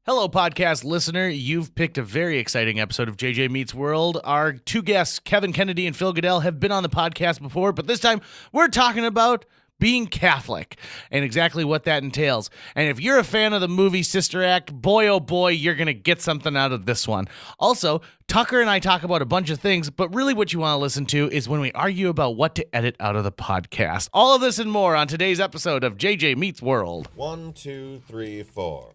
Hello, podcast listener. You've picked a very exciting episode of JJ Meets World. Our two guests, Kennedy and Phil Godel, have been on the podcast before, but this time we're talking about being Catholic and exactly what that entails. And if you're a fan of the movie Sister Act, boy, oh boy, you're going to get something out of this one. Also, Tucker and I talk about a bunch of things, but really what you want to listen to is when we argue about what to edit out of the podcast. All of this and more on today's episode of JJ Meets World. 1, 2, 3, 4.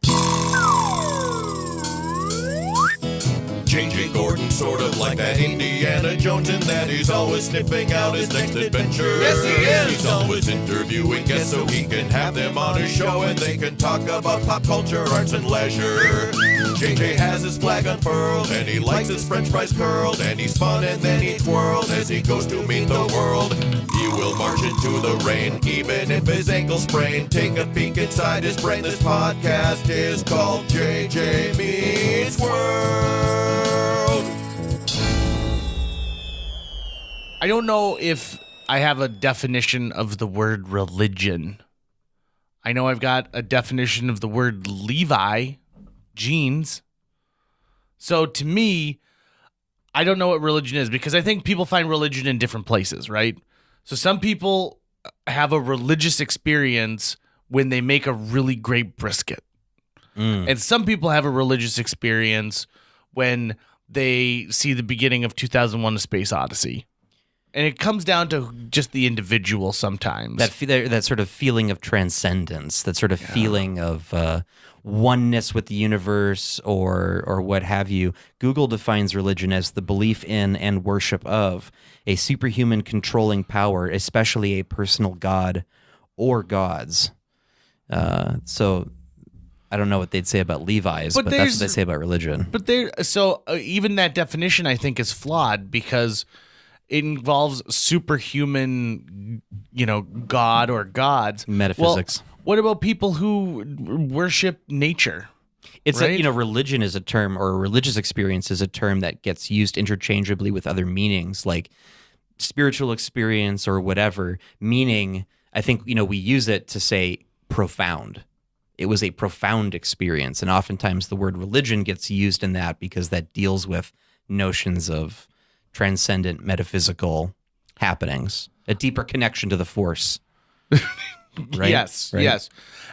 J.J. Gordon, sort of like that Indiana Jones in that he's always sniffing out his next adventure. Yes, he is! He's always interviewing guests so he can have them on his show and they can talk about pop culture, arts, and leisure. J.J. has his flag unfurled and he likes his french fries curled and he's fun and then he twirls as he goes to meet the world. He will march into the rain even if his ankle sprained. Take a peek inside his brain. This podcast is called J.J. Meets World. I don't know if I have a definition of the word religion. I know I've got a definition of the word Levi, jeans. So to me, I don't know what religion is because I think people find religion in different places, right? So some people have a religious experience when they make a really great brisket. And some people have a religious experience when they see the beginning of 2001: A Space Odyssey. And it comes down to just the individual sometimes. That sort of feeling of transcendence, that sort of feeling of oneness with the universe or what have you. Google defines religion as the belief in and worship of a superhuman controlling power, especially a personal god or gods. So I don't know what they'd say about Levi's, but that's what they say about religion. But even that definition, I think, is flawed because it involves superhuman, God or gods. Metaphysics. Well, what about people who worship nature? It's right? Religion is a term, or a religious experience is a term that gets used interchangeably with other meanings, like spiritual experience or whatever. Meaning, I think, we use it to say profound. It was a profound experience. And oftentimes the word religion gets used in that because that deals with notions of transcendent metaphysical happenings, a deeper connection to the force. Right? Yes.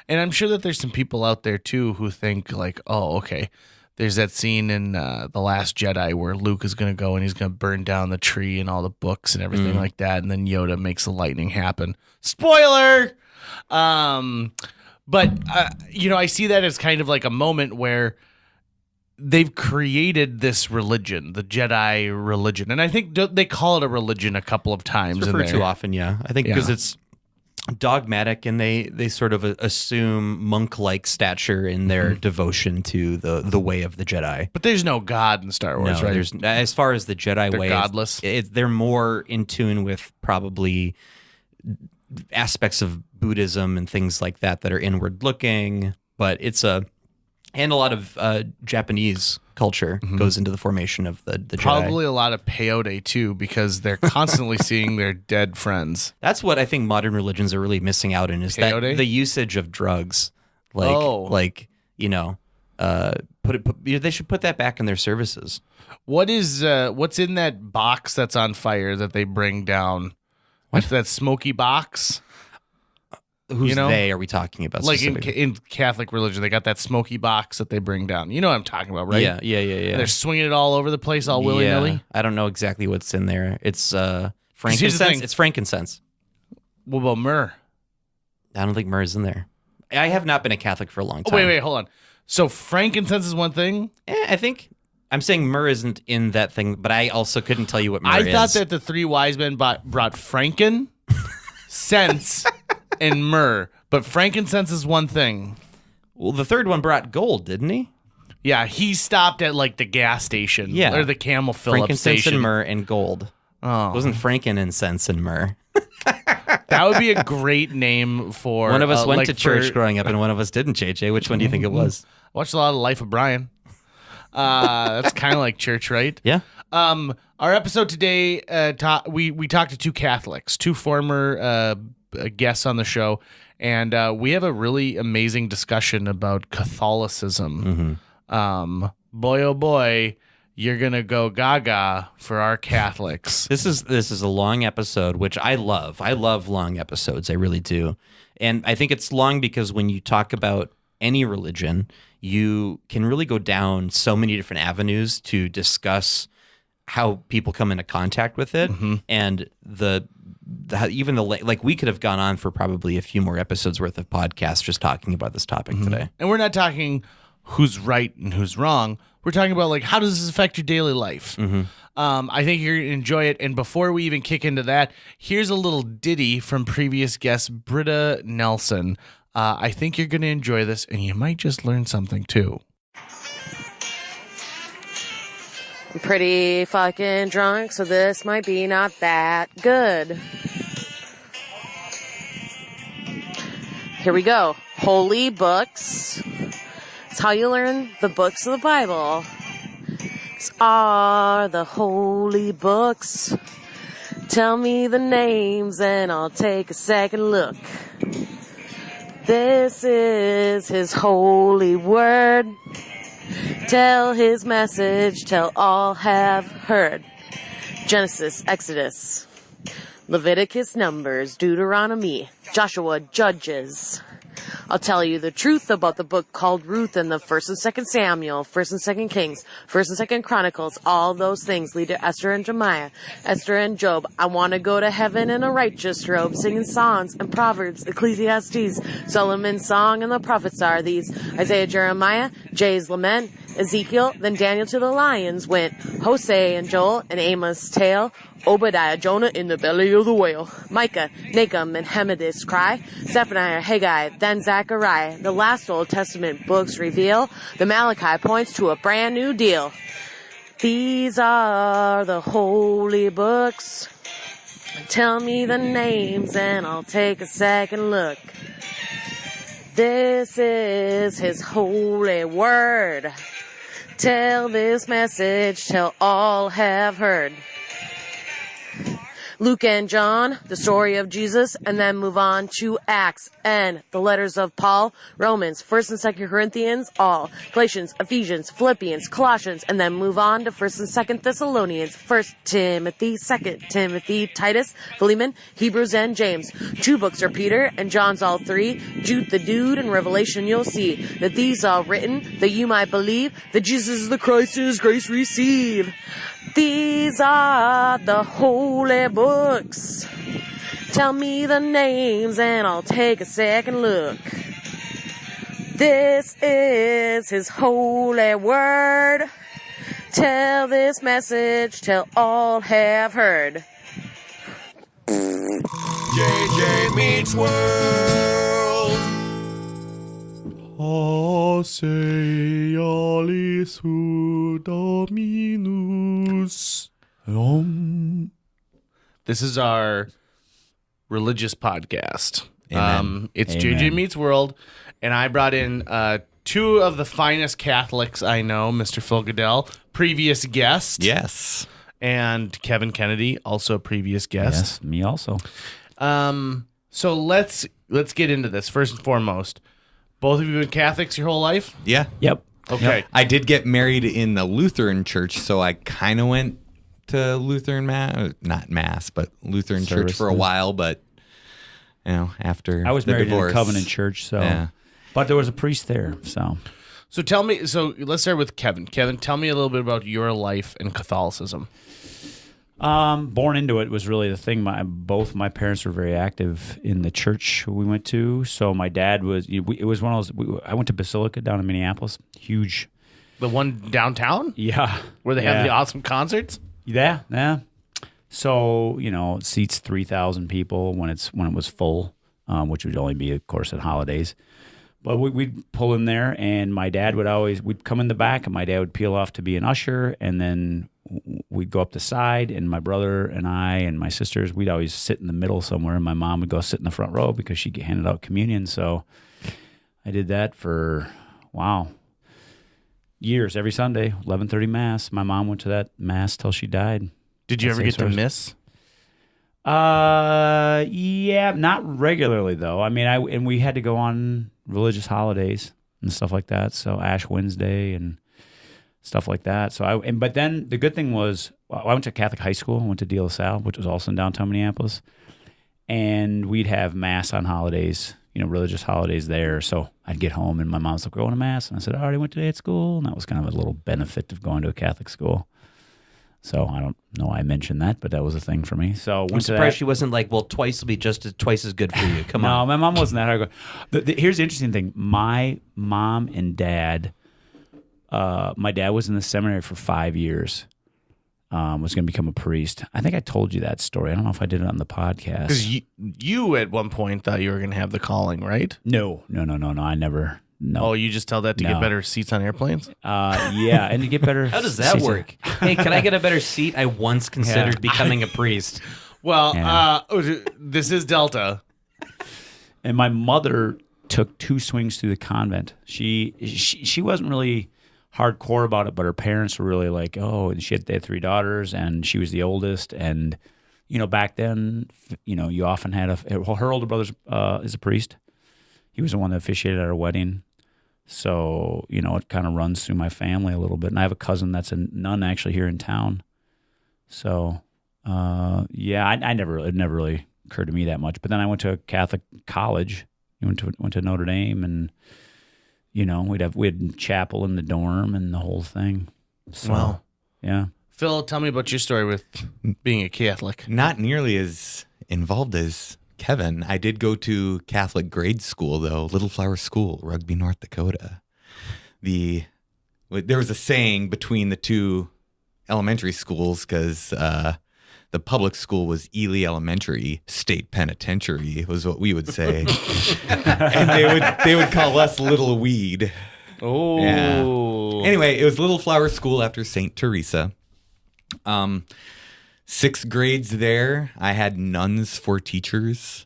And I'm sure that there's some people out there too who think like, oh, okay, there's that scene in The Last Jedi where Luke is going to go and he's going to burn down the tree and all the books and everything like that. And then Yoda makes the lightning happen. Spoiler! But I see that as kind of like a moment where they've created this religion, the Jedi religion. And I think they call it a religion a couple of times. It's referred to often, yeah. I think because it's dogmatic and they sort of assume monk-like stature in their devotion to the way of the Jedi. But there's no God in Star Wars, right? As far as the Jedi they're way, godless. They're more in tune with probably aspects of Buddhism and things like that are inward-looking. But and a lot of Japanese culture goes into the formation of the Jedi. Probably a lot of peyote, too, because they're constantly seeing their dead friends. That's what I think modern religions are really missing out in, is peyote? That the usage of drugs. They should put that back in their services. What's in that box that's on fire that they bring down? What's that smoky box? Who's they are we talking about? Like in Catholic religion, they got that smoky box that they bring down. You know what I'm talking about, right? Yeah. And they're swinging it all over the place, all willy-nilly. Yeah. I don't know exactly what's in there. It's frankincense. It's frankincense. What about myrrh? I don't think myrrh is in there. I have not been a Catholic for a long time. Wait, hold on. So frankincense is one thing? I think I'm saying myrrh isn't in that thing, but I also couldn't tell you what myrrh is. I thought that the three wise men brought franken, sense, and myrrh, but frankincense is one thing. Well, the third one brought gold, didn't he? Yeah, he stopped at like the gas station, or the Camel fill-up frankincense station. And myrrh and gold. Oh, it wasn't frankincense and myrrh. That would be a great name for. One of us went to church growing up, and one of us didn't. JJ, which one do you think it was? I watched a lot of Life of Brian. That's kind of like church, right? Yeah. Our episode today, we talked to two Catholics, two former guests on the show, And we have a really amazing discussion about Catholicism. Boy, oh boy, you're going to go gaga for our Catholics. This is a long episode, which I love. I love long episodes. I really do. And I think it's long because when you talk about any religion, you can really go down so many different avenues to discuss how people come into contact with it. And like we could have gone on for probably a few more episodes worth of podcasts just talking about this topic today. And we're not talking who's right and who's wrong. We're talking about like, how does this affect your daily life? I think you're going to enjoy it. And before we even kick into that, here's a little ditty from previous guest Britta Nelson. I think you're going to enjoy this, and you might just learn something too. I'm pretty fucking drunk, so this might be not that good. Here we go. Holy books. It's how you learn the books of the Bible. These are the holy books. Tell me the names and I'll take a second look. This is his holy word. Tell his message till all have heard. Genesis, Exodus, Leviticus, Numbers, Deuteronomy, Joshua, Judges. I'll tell you the truth about the book called Ruth and the 1st and 2nd Samuel, 1st and 2nd Kings, 1st and 2nd Chronicles. All those things lead to Esther and Jeremiah, Esther and Job. I want to go to heaven in a righteous robe, singing songs and Proverbs, Ecclesiastes, Solomon's song, and the prophets are these: Isaiah, Jeremiah, Jay's lament, Ezekiel, then Daniel to the lions went, Hosea and Joel, and Amos' tale, Obadiah, Jonah in the belly of the whale, Micah, Nahum, and Hemedis cry, Zephaniah, Haggai, then Zechariah. The last Old Testament books reveal the Malachi points to a brand new deal. These are the holy books. Tell me the names and I'll take a second look. This is his holy word. Tell this message till all have heard. Luke and John, the story of Jesus, and then move on to Acts and the letters of Paul, Romans, 1st and 2nd Corinthians, all, Galatians, Ephesians, Philippians, Colossians, and then move on to 1st and 2nd Thessalonians, 1st Timothy, 2nd Timothy, Titus, Philemon, Hebrews, and James. 2 books are Peter, and John's all 3, Jude the Dude, and Revelation. You'll see that these are written that you might believe that Jesus is the Christ and his grace receive. These are the holy books. Tell me the names and I'll take a second look. This is his holy word. Tell this message till all have heard. JJ Meets World. Ase alisu Dominus. This is our religious podcast. It's Amen. JJ Meets World, and I brought in 2 of the finest Catholics I know, Mr. Phil Godel, previous guest. Yes. And Kevin Kennedy, also previous guest. Yes, me also. So let's get into this. First and foremost, both of you been Catholics your whole life? Yeah. Yep. Okay. I did get married in the Lutheran church, so I kind of went to Lutheran not mass, but Lutheran church for a while. But after I was the married divorce, in a covenant church, so Yeah. but there was a priest there, so. So tell me. So let's start with Kevin. Kevin, tell me a little bit about your life in Catholicism. Born into it was really the thing. Both my parents were very active in the church we went to. So my dad was. It was one of those. I went to Basilica down in Minneapolis. Huge. The one downtown? Yeah. Where they have the awesome concerts? Yeah. So it seats 3,000 people when it was full, which would only be, of course, at holidays. But we'd pull in there, and my dad we'd come in the back, and my dad would peel off to be an usher, and then we'd go up the side, and my brother and I and my sisters, we'd always sit in the middle somewhere, and my mom would go sit in the front row because she handed out communion. So I did that for, years, every Sunday, 11:30 Mass. My mom went to that Mass till she died. Did you ever get to miss? Yeah, not regularly though. I mean, and we had to go on religious holidays and stuff like that. So Ash Wednesday and stuff like that. So but then the good thing was I went to Catholic high school. I went to De La Salle, which was also in downtown Minneapolis, and we'd have mass on holidays, religious holidays there. So I'd get home and my mom's like, "We're going to mass," and I said, "I already went today at school," and that was kind of a little benefit of going to a Catholic school. So I don't know why I mentioned that, but that was a thing for me. So I'm surprised she wasn't like, well, twice will be twice as good for you. Come on. No, my mom wasn't that hard. Here's the interesting thing. My mom and dad, my dad was in the seminary for 5 years, was going to become a priest. I think I told you that story. I don't know if I did it on the podcast. Because you at one point thought you were going to have the calling, right? No. I never. No. Oh, you just tell that to get better seats on airplanes? Yeah, and to get better. How does that work? Hey, can I get a better seat? I once considered becoming a priest. Well, this is Delta. And my mother took 2 swings through the convent. She wasn't really hardcore about it, but her parents were really like, oh, they had 3 daughters, and she was the oldest. And back then, you often had her older brother is a priest. He was the one that officiated at our wedding. So, it kind of runs through my family a little bit. And I have a cousin that's a nun actually here in town. So, it never really occurred to me that much. But then I went to a Catholic college. Went to Notre Dame, and, we had chapel in the dorm and the whole thing. So, wow. Yeah. Phil, tell me about your story with being a Catholic. Not nearly as involved as Kevin. I did go to Catholic grade school, though, Little Flower School, Rugby, North Dakota. There was a saying between the 2 elementary schools because the public school was Ely Elementary State Penitentiary, was what we would say, and they would call us Little Weed. Oh, yeah. Anyway, it was Little Flower School after St. Teresa. 6 grades there, I had nuns for teachers.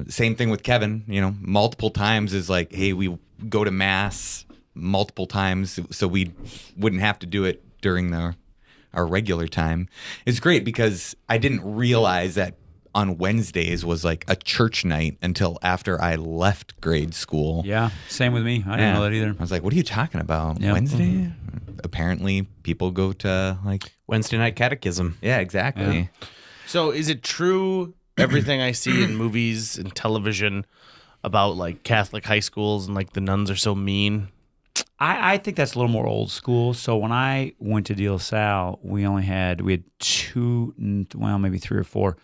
Same thing with Kevin, multiple times is like, hey, we go to mass multiple times so we wouldn't have to do it during our regular time. It's great because I didn't realize that on Wednesdays was like a church night until after I left grade school. Yeah, same with me. I didn't know that either. I was like, what are you talking about? Yep. Wednesday? Mm-hmm. Apparently people go to like Wednesday night catechism. Yeah, exactly. Yeah. So is it true everything I see in movies and television about like Catholic high schools and like the nuns are so mean? I think that's a little more old school. So when I went to De La Salle, we had 2, well, maybe 3 or 4.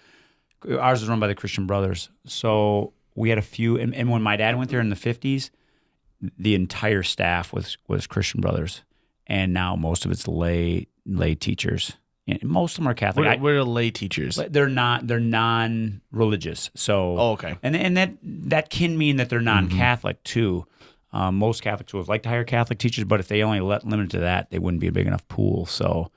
Ours was run by the Christian Brothers. So we had a few. And when my dad went there in the 50s, the entire staff was Christian Brothers. And now most of it's lay teachers. And most of them are Catholic. What are lay teachers? They're non-religious. So okay. And that can mean that they're non-Catholic too. Most Catholic schools like to hire Catholic teachers, but if they only limited to that, they wouldn't be a big enough pool. So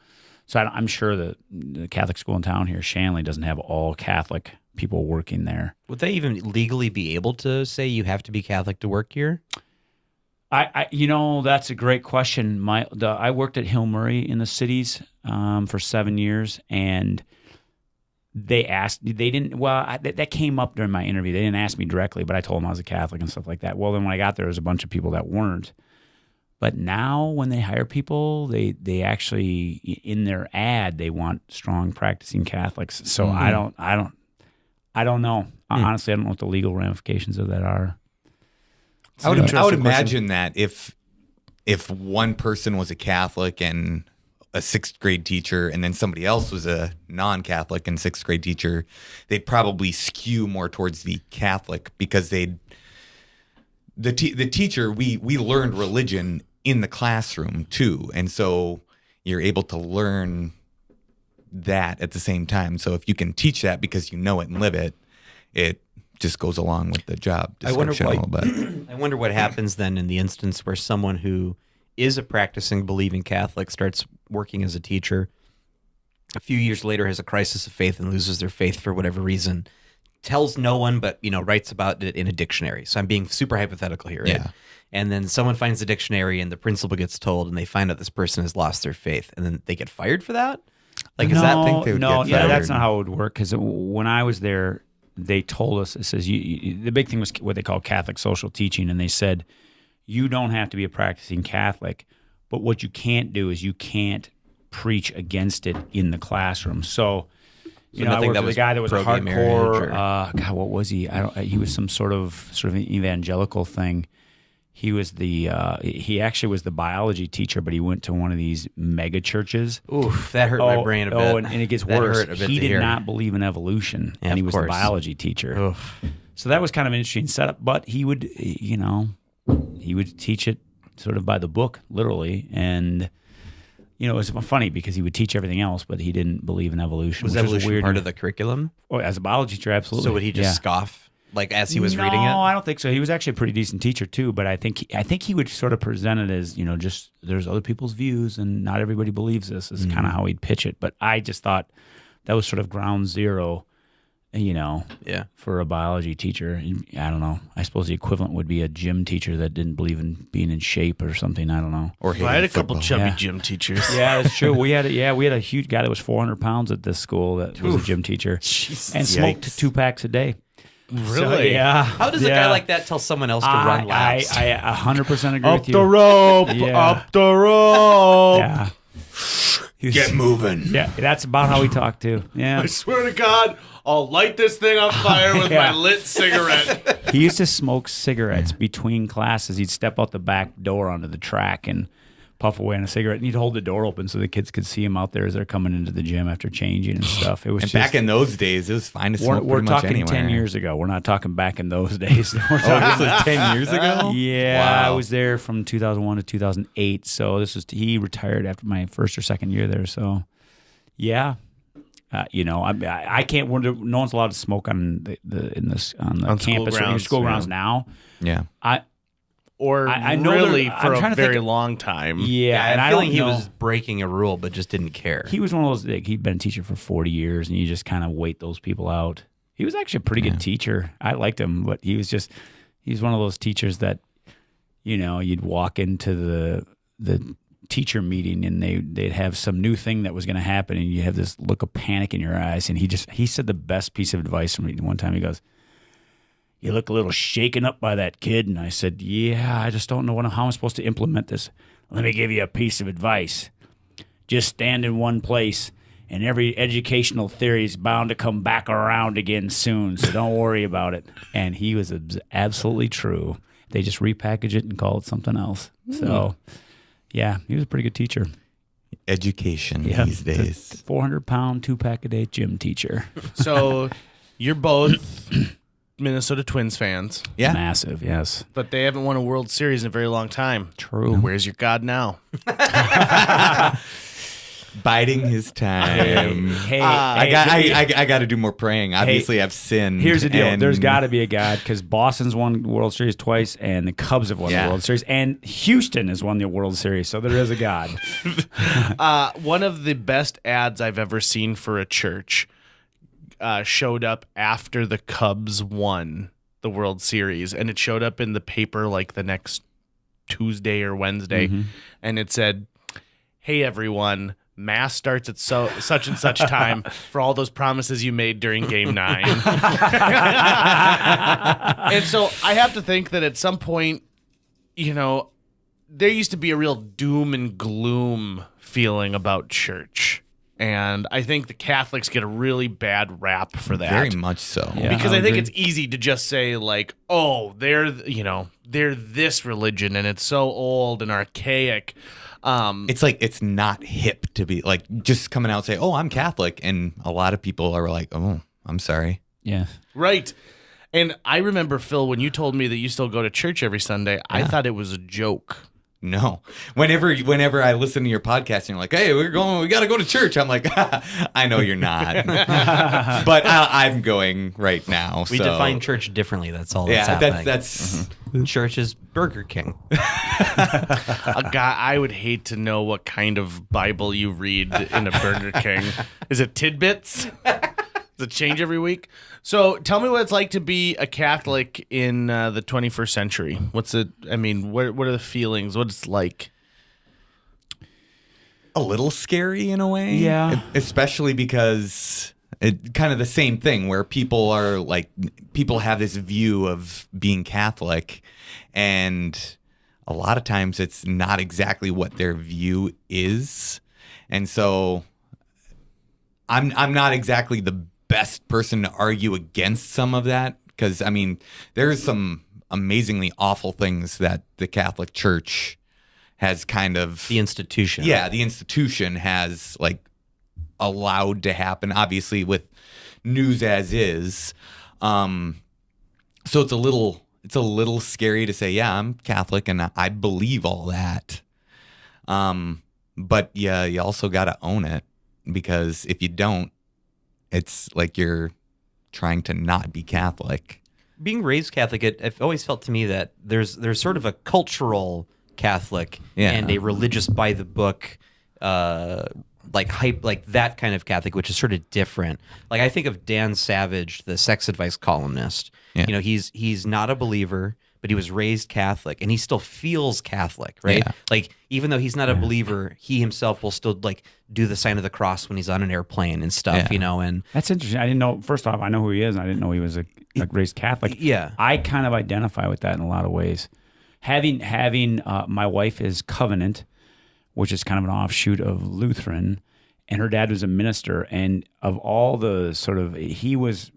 I'm sure that the Catholic school in town here, Shanley, doesn't have all Catholic people working there. Would they even legally be able to say you have to be Catholic to work here? That's a great question. I worked at Hill Murray in the cities for 7 years, and that came up during my interview. They didn't ask me directly, but I told them I was a Catholic and stuff like that. Well, then when I got there was a bunch of people that weren't. But now when they hire people, they actually, in their ad, they want strong practicing Catholics. So I don't know. Honestly, I don't know what the legal ramifications of that are. I would imagine that if one person was a Catholic and a 6th grade teacher, and then somebody else was a non-Catholic and 6th grade teacher, they'd probably skew more towards the Catholic because the teacher, we learned religion in the classroom too, and so you're able to learn that at the same time. So if you can teach that because you know it and live it, it just goes along with the job description a little bit. I wonder what happens then in the instance where someone who is a practicing, believing Catholic starts working as a teacher, a few years later has a crisis of faith and loses their faith for whatever reason, tells no one but, writes about it in a dictionary. So I'm being super hypothetical here, right? Yeah. And then someone finds the dictionary and the principal gets told and they find out this person has lost their faith and then they get fired for that? Like, No, is that think they would no, get yeah, fired. that's not how it would work. Because when I was there, they told us, it says the big thing was what they call Catholic social teaching, and they said you don't have to be a practicing Catholic, but what you can't do is you can't preach against it in the classroom. So, you know, I nothing worked that with a was guy that was a pro-gay marriage or- hardcore. God, what was he? He was some sort of an evangelical thing. He was he actually was the biology teacher, but he went to one of these mega churches. Oof, that hurt my brain a bit. Oh, and it gets That worse. hurt a bit He to did hear. not believe in evolution, Yeah, and he of was the course. biology teacher. So that was kind of an interesting setup. But he would, he would teach it sort of by the book, literally, and it was funny because he would teach everything else, but he didn't believe in evolution. Was which evolution weird. part of the curriculum? Oh, as a biology teacher, absolutely. So would he just Yeah. scoff like as he was no, reading it? I don't think so. He was actually a pretty decent teacher too, but I think he would sort of present it as, just there's other people's views and not everybody believes this is kind of how he'd pitch it. But I just thought that was sort of ground zero, Yeah. for a biology teacher. And I don't know. I suppose the equivalent would be a gym teacher that didn't believe in being in shape or something. I don't know. Or I had a hated couple football. chubby Yeah. gym teachers. Yeah, that's true. We had a huge guy that was 400 pounds at this school that was a gym teacher and smoked Yikes. 2 packs a day. Really? So, yeah. How does a guy like that tell someone else to run laps? I 100% agree Up with you. the rope, Yeah. up the rope. Yeah. He was- Get moving. Yeah, that's about how he talked too. Yeah. I swear to God, I'll light this thing on fire with Yeah. my lit cigarette. He used to smoke cigarettes between classes. He'd step out the back door onto the track and puff away on a cigarette, and he'd hold the door open so the kids could see him out there as they're coming into the gym after changing and stuff. It was And just, back in those days, it was fine to we're, smoke we're pretty much talking anywhere. 10 years ago. We're not talking back in those days. We're Oh, talking this was 10 years ago? Yeah, I Wow. was there from 2001 to 2008. So he retired after my first or second year there. So, yeah, I can't. No one's allowed to smoke on the On school campus or grounds, school yeah. grounds now. Yeah. Or I know really I'm for trying a to think very of- long time. Yeah, and I I feel don't like he know. was breaking a rule, but just didn't care. He was one of those. He'd been a teacher for 40 years, and you just kind of wait those people out. He was actually a pretty good teacher. I liked him, but he's one of those teachers that, you'd walk into the teacher meeting and they'd have some new thing that was going to happen, and you have this look of panic in your eyes. And he said the best piece of advice from me one time. He goes, "You look a little shaken up by that kid." And I said, "Yeah, I just don't know how I'm supposed to implement this. Let me give you a piece of advice. Just stand in one place, and every educational theory is bound to come back around again soon, so don't worry about it." And he was absolutely true. They just repackage it and call it something else. So, yeah, he was a pretty good teacher. Education Yeah, these days. 400-pound, 2-pack-a-day gym teacher. So you're both Minnesota Twins fans, Yeah. Massive, yes. but they haven't won a World Series in a very long time. True. Where's your God now? Biding his time. Hey, I got to do more praying. Obviously, I've sinned. Here's the deal. and- There's got to be a God because Boston's won the World Series twice, and the Cubs have won Yeah. the World Series, and Houston has won the World Series. So there is a God. One of the best ads I've ever seen for a church showed up after the Cubs won the World Series, and it showed up in the paper like the next Tuesday or Wednesday, and it said, "Hey everyone, Mass starts at such and such time for all those promises you made during Game 9." And so I have to think that at some point, there used to be a real doom and gloom feeling about church. And I think the Catholics get a really bad rap for that. Very much so. Yeah. Because I think agree. it's easy to just say like, "Oh, they're this religion and it's so old and archaic." It's like it's not hip to be like just coming out and say, "Oh, I'm Catholic," and a lot of people are like, "Oh, I'm sorry." Yeah. Right. And I remember, Phil, when you told me that you still go to church every Sunday, I thought it was a joke. No. Whenever I listen to your podcast and you're like, "Hey, we got to go to church," I'm like, "I know you're not," but I'm going right now. We so. define church differently. That's all Yeah, that's happening. that's Church is Burger King. A guy, I would hate to know what kind of Bible you read in a Burger King. Is it tidbits? Does it change every week? So tell me what it's like to be a Catholic in the 21st century. What's it? I mean, what are the feelings? What it's like? a little scary in a way. Yeah. Especially because it kind of the same thing where people have this view of being Catholic, and a lot of times it's not exactly what their view is. And so I'm not exactly the best person to argue against some of that, because I mean, there's some amazingly awful things that the Catholic Church has kind of The institution. Yeah, the institution has like allowed to happen, obviously with news as is. So it's a little scary to say, yeah, I'm Catholic and I believe all that. But yeah, you also got to own it, because if you don't, it's like you're trying to not be Catholic. Being raised Catholic, it always felt to me that there's sort of a cultural Catholic and a religious by the book, like hype, like that kind of Catholic, which is sort of different. Like I think of Dan Savage, the sex advice columnist. Yeah. You know, he's not a believer, but he was raised Catholic, and he still feels Catholic, right? Yeah. Like even though he's not a believer, he himself will still like do the sign of the cross when he's on an airplane and stuff. Yeah. You know, and That's interesting. I didn't know. First off, I know who he is, and I didn't know he was a raised Catholic. Yeah. I kind of identify with that in a lot of ways. Having my wife is Covenant, which is kind of an offshoot of Lutheran, and her dad was a minister. And of all the he was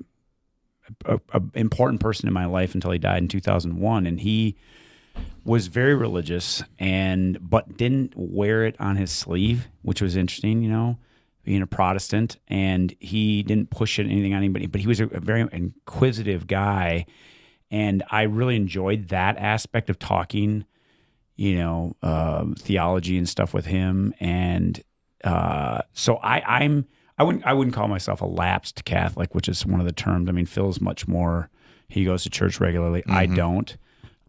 an important person in my life until he died in 2001, and he was very religious but didn't wear it on his sleeve, which was interesting, you know, being a Protestant, and he didn't push anything on anybody, but he was a very inquisitive guy, and I really enjoyed that aspect of talking, you know, theology and stuff with him, and so I wouldn't call myself a lapsed Catholic, which is one of the terms. I mean, Phil's much more. He goes to church regularly. I don't.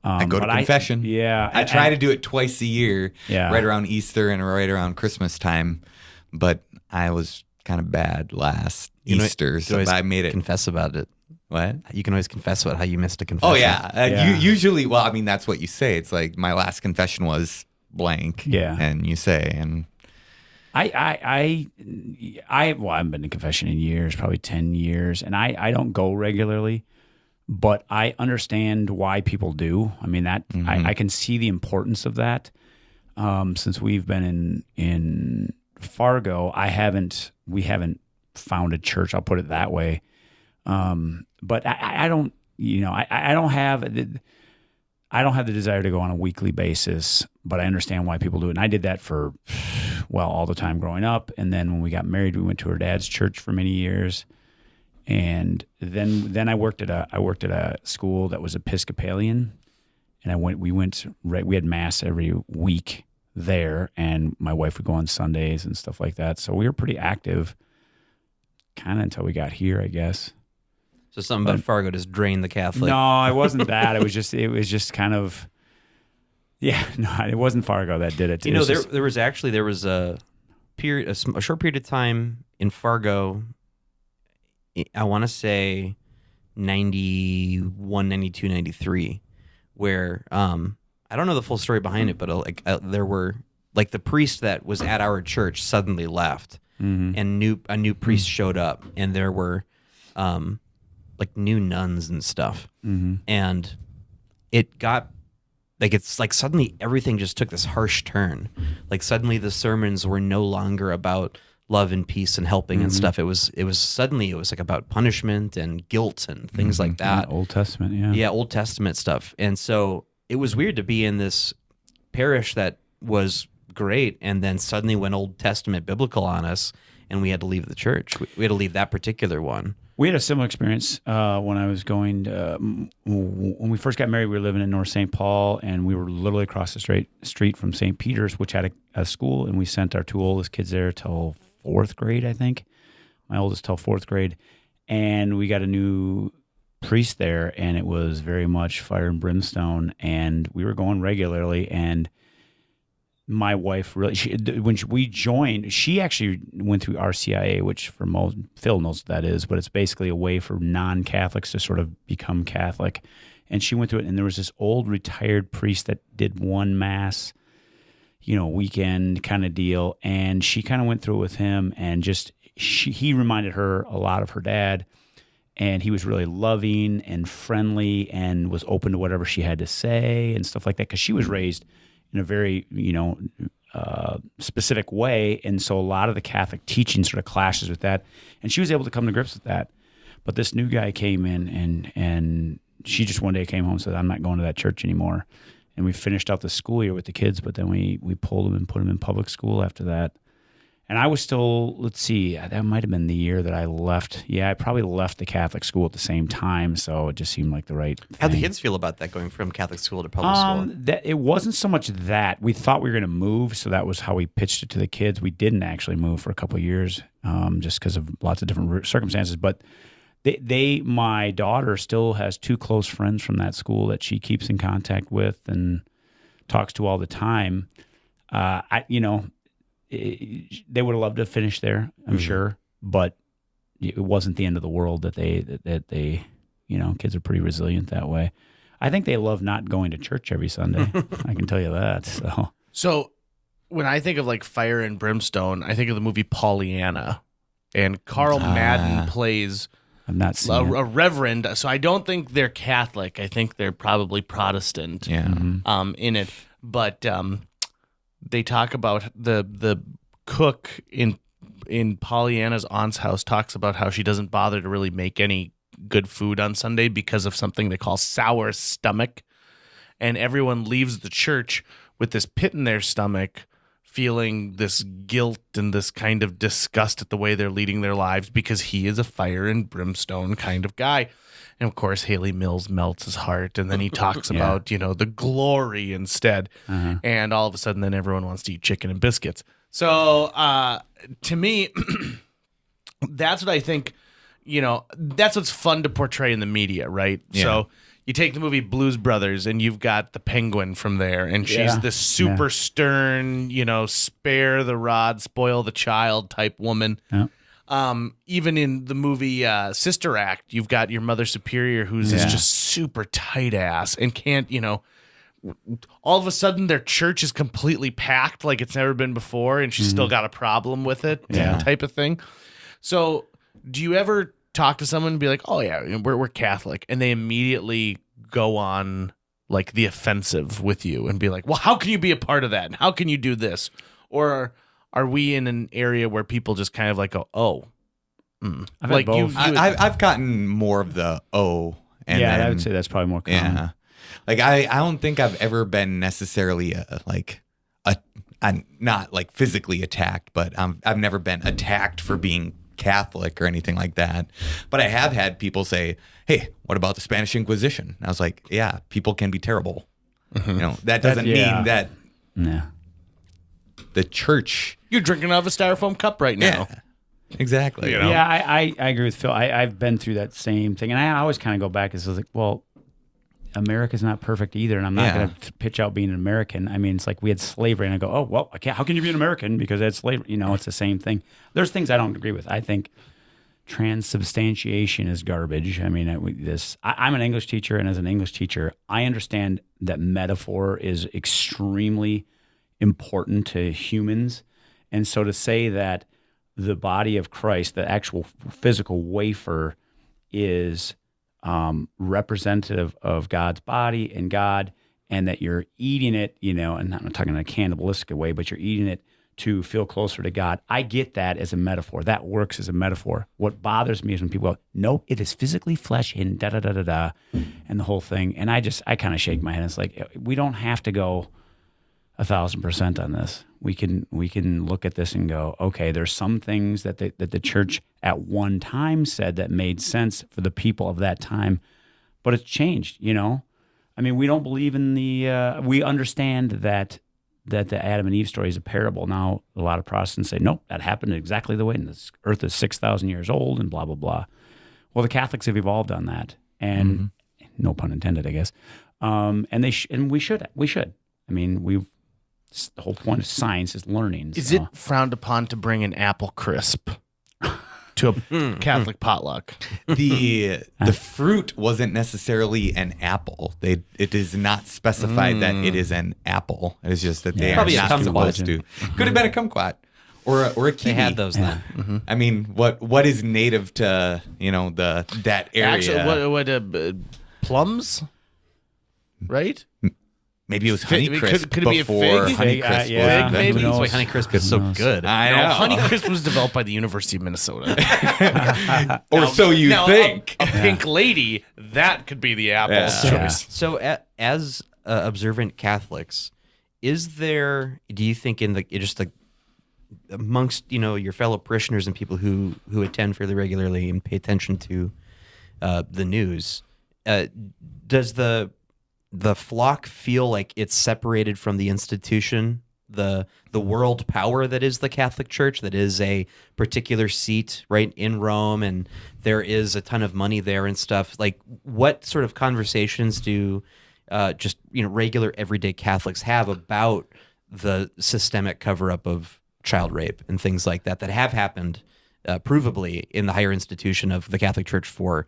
I go to confession. I try to do it twice a year, right around Easter and right around Christmas time. But I was kind of bad last Easter, so I made it. Confess about it. What? You can always confess about how you missed a confession. Oh yeah. Usually, well, I mean, that's what you say. It's like my last confession was blank. Yeah. And you say, and I haven't been to confession in years, probably 10 years, and I don't go regularly, but I understand why people do. I mean, that I can see the importance of that. Since we've been in Fargo, we haven't found a church. I'll put it that way. But I don't, you know, I don't have the desire to go on a weekly basis, but I understand why people do it. And I did that for, all the time growing up. And then when we got married, we went to her dad's church for many years. And then I worked at a school that was Episcopalian, and we had mass every week there, and my wife would go on Sundays and stuff like that. So we were pretty active kind of until we got here, I guess. So something about Fargo just drained the Catholic. No, it wasn't that. It was just kind of, it wasn't Fargo that did it. You know, there was a period, a short period of time in Fargo, I want to say 91, 92, 93, where I don't know the full story behind it, but there were like the priest that was at our church suddenly left, and a new priest showed up, and there were like new nuns and stuff, and it got like, it's like suddenly everything just took this harsh turn. Like suddenly the sermons were no longer about love and peace and helping and stuff. It was like about punishment and guilt and things like that. Old Testament, yeah, Old Testament stuff. And so it was weird to be in this parish that was great, and then suddenly went Old Testament biblical on us, and we had to leave the church. We had to leave that particular one. We had a similar experience when I was going when we first got married. We were living in North St. Paul, and we were literally across the street from St. Peter's, which had a school, and we sent our two oldest kids there till 4th grade, I think. My oldest till 4th grade. And we got a new priest there, and it was very much fire and brimstone, and we were going regularly. And my wife really, when we joined, she actually went through RCIA, which for most, Phil knows what that is, but it's basically a way for non-Catholics to sort of become Catholic. And she went through it, and there was this old retired priest that did one mass. weekend kind of deal. And she kind of went through it with him, and he reminded her a lot of her dad. And he was really loving and friendly and was open to whatever she had to say and stuff like that, because she was raised in a very, specific way. And so a lot of the Catholic teaching sort of clashes with that. And she was able to come to grips with that. But this new guy came in, and she just one day came home and said, I'm not going to that church anymore. And we finished out the school year with the kids, but then we pulled them and put them in public school after that. And I was still, let's see, that might have been the year that I left. Yeah, I probably left the Catholic school at the same time, so it just seemed like the right thing. How'd the kids feel about that, going from Catholic school to public school? It wasn't so much that. We thought we were going to move, so that was how we pitched it to the kids. We didn't actually move for a couple of years, just because of lots of different circumstances. But my daughter still has 2 close friends from that school that she keeps in contact with and talks to all the time. They would have loved to finish there, I'm sure, but it wasn't the end of the world that they kids are pretty resilient that way. I think they love not going to church every Sunday. I can tell you that. So when I think of like fire and brimstone, I think of the movie Pollyanna, and Carl Madden plays I've not seen a reverend. So I don't think they're Catholic. I think they're probably Protestant. Yeah. In it, but they talk about the cook in Pollyanna's aunt's house talks about how she doesn't bother to really make any good food on Sunday because of something they call sour stomach, and everyone leaves the church with this pit in their stomach, feeling this guilt and this kind of disgust at the way they're leading their lives, because he is a fire and brimstone kind of guy. And of course, Haley Mills melts his heart, and then he talks about, the glory instead. And all of a sudden, then everyone wants to eat chicken and biscuits. So to me, that's what I think, that's what's fun to portray in the media, right? Yeah. So you take the movie Blues Brothers, and you've got the Penguin from there, and she's this super stern, spare the rod, spoil the child type woman. Yeah. Even in the movie Sister Act, you've got your Mother Superior, who's this just super tight ass and can't, all of a sudden their church is completely packed like it's never been before, and she's still got a problem with it, type of thing. So do you ever talk to someone and be like, oh yeah, we're Catholic, and they immediately go on like the offensive with you and be like, well, how can you be a part of that? And how can you do this? Or are we in an area where people just kind of like go, oh, I've had both. I've gotten more of the oh, and then, I would say that's probably more common. Yeah, like I don't think I've ever been necessarily I'm not like physically attacked, but I've never been attacked for being Catholic or anything like that. But I have had people say, "Hey, what about the Spanish Inquisition?" And I was like, "Yeah, people can be terrible. That doesn't mean that." Yeah. The church. You're drinking out of a styrofoam cup right now. Yeah, exactly. Yeah, I agree with Phil. I've been through that same thing. And I always kind of go back and say, like, well, America's not perfect either. And I'm not going to pitch out being an American. I mean, it's like we had slavery. And I go, oh, well, how can you be an American? Because that's slavery. It's the same thing. There's things I don't agree with. I think transubstantiation is garbage. I mean, I'm an English teacher. And as an English teacher, I understand that metaphor is extremely important to humans. And so to say that the body of Christ, the actual physical wafer, is representative of God's body and God, and that you're eating it, and I'm not talking in a cannibalistic way, but you're eating it to feel closer to God. I get that as a metaphor. That works as a metaphor. What bothers me is when people go, no, it is physically flesh and da-da-da-da-da, and the whole thing. And I kind of shake my head. It's like, we don't have to go 1,000% on this. We can look at this and go, okay, there's some things that the church at one time said that made sense for the people of that time, but it's changed. I mean, we don't believe in we understand that the Adam and Eve story is a parable. Now, a lot of Protestants say, nope, that happened exactly the way, and this earth is 6,000 years old, and blah blah blah. Well, the Catholics have evolved on that, and no pun intended, I guess. And we should. I mean, the whole point of science is learning. Is it frowned upon to bring an apple crisp? to a Catholic potluck. The fruit wasn't necessarily an apple. It is not specified that it is an apple. It's just that they are Probably a not kumquat. supposed to. Could have been a kumquat or a kiwi. They had those then. I mean, what is native to that area? Actually, what plums, right? Maybe it was Fig- Honeycrisp could it be a before fig? Honeycrisp Yeah. was Fig, maybe? invented. That's why Honeycrisp is so good. I No, know. Honeycrisp was developed by the University of Minnesota. Or so you Now, think. A pink lady, that could be the apple Yeah. choice. So, as observant Catholics, is there? Do you think amongst your fellow parishioners and people who attend fairly regularly and pay attention to the news, does the flock feel like it's separated from the institution, the world power that is the Catholic Church, that is a particular seat right in Rome, and there is a ton of money there and stuff? Like, what sort of conversations do regular everyday Catholics have about the systemic cover-up of child rape and things like that have happened provably in the higher institution of the Catholic Church for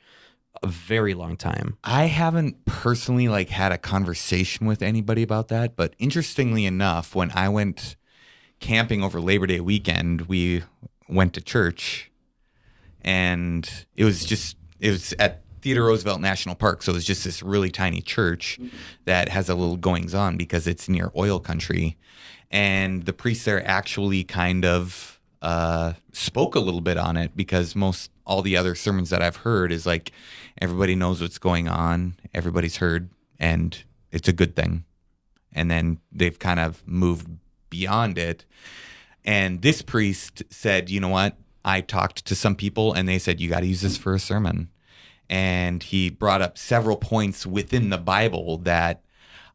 a very long time? I haven't personally had a conversation with anybody about that, but interestingly enough, when I went camping over Labor Day weekend, we went to church, and it was at Theodore Roosevelt National Park, so it was just this really tiny church that has a little goings on because it's near oil country, and the priest there actually kind of spoke a little bit on it, because all the other sermons that I've heard is everybody knows what's going on, everybody's heard, and it's a good thing. And then they've kind of moved beyond it. And this priest said, you know what? I talked to some people and they said, you got to use this for a sermon. And he brought up several points within the Bible that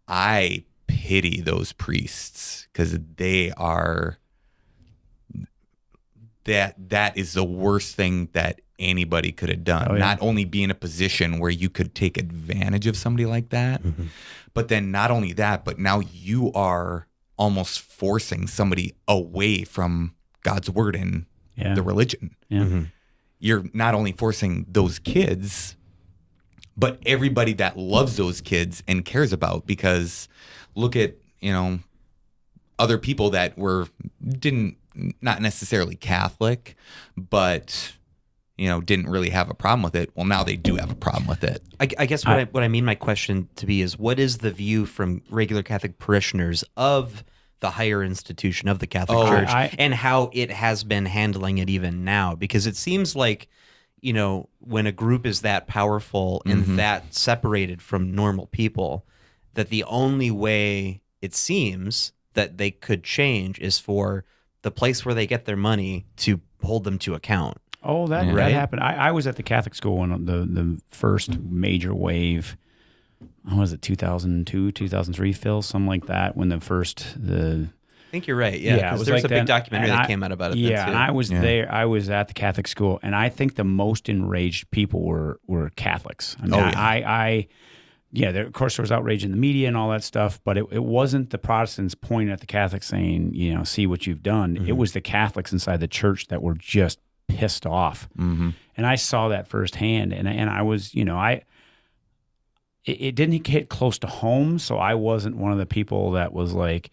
I pity those priests, because they are... That is the worst thing that anybody could have done. Oh, yeah. Not only be in a position where you could take advantage of somebody like that, but then not only that, but now you are almost forcing somebody away from God's word and the religion. Yeah. You're not only forcing those kids, but everybody that loves those kids and cares about, because look at, other people that not necessarily Catholic, but didn't really have a problem with it. Well, now they do have a problem with it. I guess what I mean my question to be is, what is the view from regular Catholic parishioners of the higher institution of the Catholic Church and how it has been handling it even now? Because it seems like, when a group is that powerful and that separated from normal people, that the only way it seems that they could change is for the place where they get their money to hold them to account. Oh, that happened. I was at the Catholic school when the first major wave, was it 2002, 2003, Phil? Something like that, when I think you're right. Yeah, because there was a big documentary that came out about it. Yeah, and I was there. I was at the Catholic school, and I think the most enraged people were Catholics. I mean, of course, there was outrage in the media and all that stuff, but it wasn't the Protestants pointing at the Catholics saying, see what you've done. It was the Catholics inside the church that were just pissed off. And I saw that firsthand, and I was, it didn't hit close to home, so I wasn't one of the people that was like,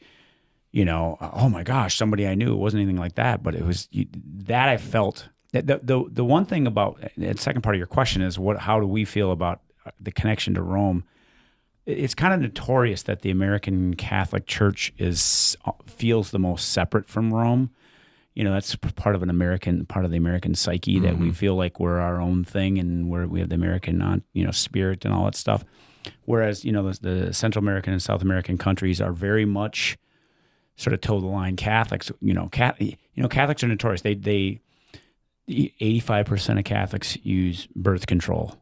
oh my gosh, somebody I knew. It wasn't anything like that, but it was that I felt. The one thing about the second part of your question is how do we feel about the connection to Rome? It's kind of notorious that the American Catholic Church feels the most separate from Rome. That's part of the American psyche, that we feel like we're our own thing and we have the American, spirit and all that stuff. Whereas, the Central American and South American countries are very much sort of toe the line Catholics. Catholics are notorious. 85% of Catholics use birth control,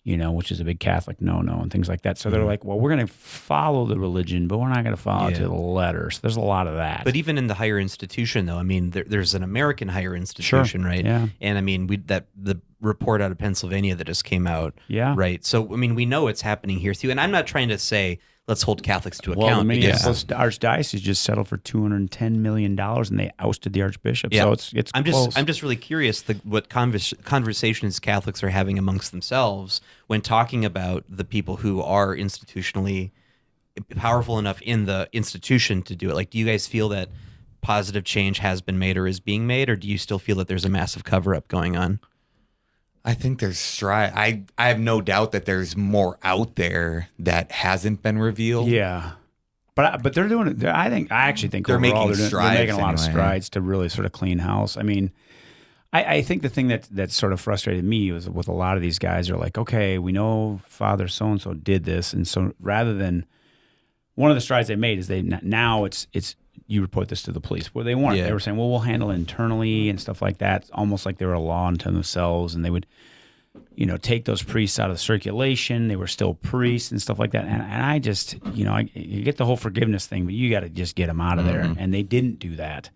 which is a big Catholic no-no and things like that. So they're like, well, we're going to follow the religion, but we're not going to follow it to the letter. So there's a lot of that. But even in the higher institution, though, I mean, there's an American higher institution, right? Yeah. And I mean, the report out of Pennsylvania that just came out, Yeah. right? So, I mean, we know it's happening here too. And I'm not trying to say, let's hold Catholics to Well, the account. Minneapolis Archdiocese just settled for $210 million, and they ousted the Archbishop. Yeah. So it's close. I'm just really curious what conversations Catholics are having amongst themselves when talking about the people who are institutionally powerful enough in the institution to do it. Like, do you guys feel that positive change has been made or is being made, or do you still feel that there's a massive cover-up going on? I think there's strive. I have no doubt that there's more out there that hasn't been revealed. Yeah. But they're doing it. I actually think They're overall making they're making a lot of strides strides to really sort of clean house. I mean, I think the thing that sort of frustrated me was with a lot of these guys are like, okay, we know Father so-and-so did this. And so rather than one of the strides they made is now it's you report this to the police. Well, they weren't. Yeah. They were saying, well, we'll handle it internally and stuff like that. It's almost like they were a law unto themselves, and they would, take those priests out of circulation. They were still priests and stuff like that. And I just, you get the whole forgiveness thing, but you got to just get them out of there. And they didn't do that.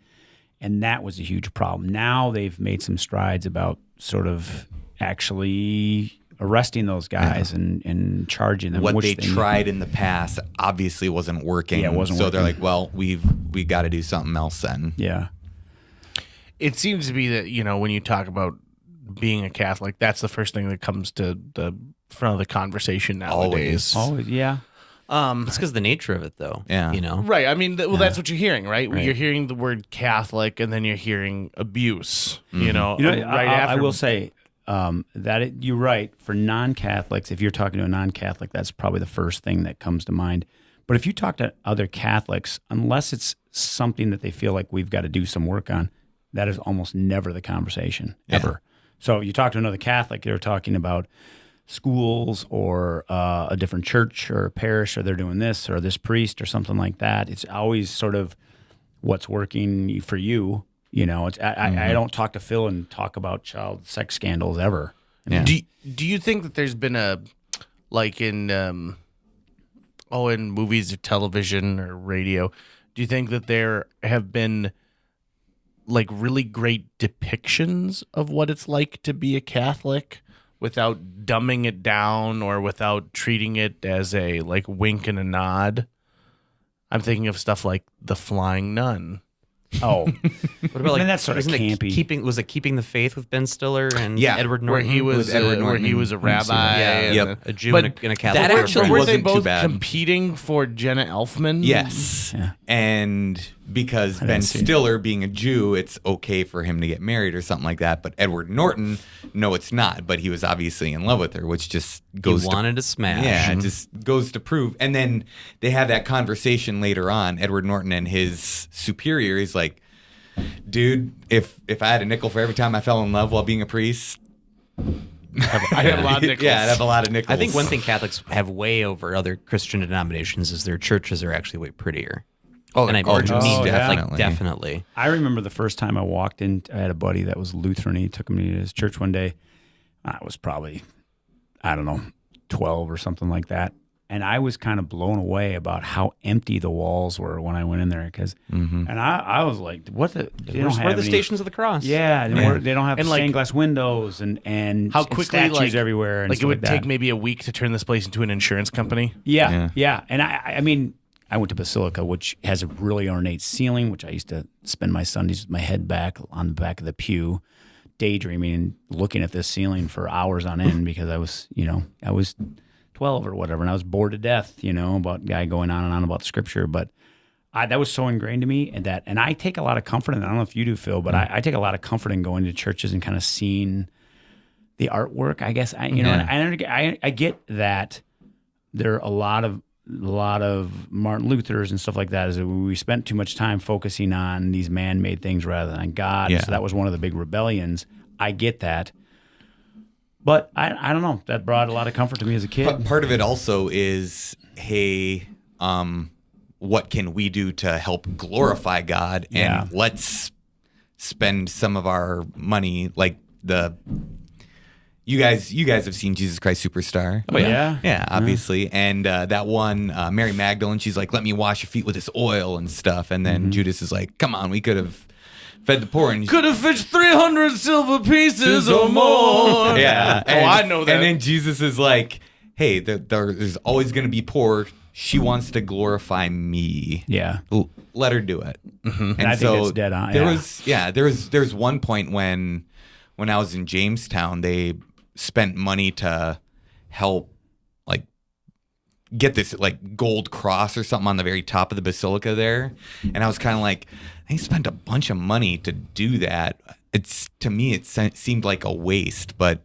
And that was a huge problem. Now they've made some strides about sort of actually arresting those guys and charging them. What they tried in the past obviously wasn't working. Yeah, it wasn't so working. they're like, well, we got to do something else then. Yeah. It seems to be that, when you talk about being a Catholic, that's the first thing that comes to the front of the conversation nowadays. Always, yeah. It's because of the nature of it, though. Yeah. Right. I mean, that's what you're hearing, right? You're hearing the word Catholic, and then you're hearing abuse, right I after. will say you're right. For non-Catholics, if you're talking to a non-Catholic, that's probably the first thing that comes to mind. But if you talk to other Catholics, unless it's something that they feel like we've got to do some work on, that is almost never the conversation, ever. So you talk to another Catholic, they're talking about schools or a different church or a parish, or they're doing this or this priest or something like that. It's always sort of what's working for you. I don't talk to Phil and talk about child sex scandals ever. Yeah. Do you think that there's been in movies or television or radio, do you think that there have been really great depictions of what it's like to be a Catholic without dumbing it down or without treating it as a wink and a nod? I'm thinking of stuff like The Flying Nun. Oh, What about that's sort of wasn't it campy. Was it Keeping the Faith with Ben Stiller and Yeah, Edward Where Norton? he was Edward where he Norton. was a rabbi. Yeah, and a Jew but and a Catholic. that were actually were friends. they wasn't too both bad. competing for Jenna Elfman? Yes. Yeah. And because Ben didn't see it. Stiller being a Jew, it's okay for him to get married or something like that. But Edward Norton, no, it's not. But he was obviously in love with her, which just goes He to wanted to smash. Yeah, it just goes to prove. And then they have that conversation later on. Edward Norton and his superior is like, dude, if I had a nickel for every time I fell in love while being a priast, I have a lot of nickels. yeah, I'd have a lot of nickels. I think one thing Catholics have way over other Christian denominations is their churches are actually way prettier. Oh, and I oh, mean definitely. definitely. I remember the first time I walked in, I had a buddy that was Lutheran. He took me to his church one day. I was probably, 12 or something like that. And I was kind of blown away about how empty the walls were when I went in there. And I was like, what the? They don't Where have are the any- Stations of the Cross? Yeah, they don't have And, stained glass windows and How quickly statues everywhere. And it stuff would like take that. maybe a week to turn this place into an insurance company. Yeah. And I mean, I went to Basilica, which has a really ornate ceiling, which I used to spend my Sundays with my head back on the back of the pew, daydreaming and looking at this ceiling for hours on end because I was 12 or whatever, and I was bored to death, about guy going on and on about scripture. But that was so ingrained to me, and I take a lot of comfort in that. I don't know if you do, Phil, but I take a lot of comfort in going to churches and kind of seeing the artwork. I guess I get that there are a lot of Martin Luther's and stuff like that. Is that we spent too much time focusing on these man-made things rather than on God. Yeah. So that was one of the big rebellions. I get that. But I don't know. That brought a lot of comfort to me as a kid. But part of it also is, hey, what can we do to help glorify God? And Yeah. let's spend some of our money, like you guys have seen Jesus Christ Superstar. Oh, yeah. Yeah, obviously. And that one, Mary Magdalene, she's like, let me wash your feet with this oil and stuff. And then Judas is like, come on, we could have fed the poor. And Could have fetched 300 silver pieces or more. yeah. I know that. And then Jesus is like, hey, there's always going to be poor she wants to glorify me. Yeah. Let her do it. And I think it's dead on. There's one point when I was in Jamestown, they spent money to help like get this like gold cross or something on the very top of the basilica there, and I was kind of like, they spent a bunch of money to do that. To me it seemed like a waste, but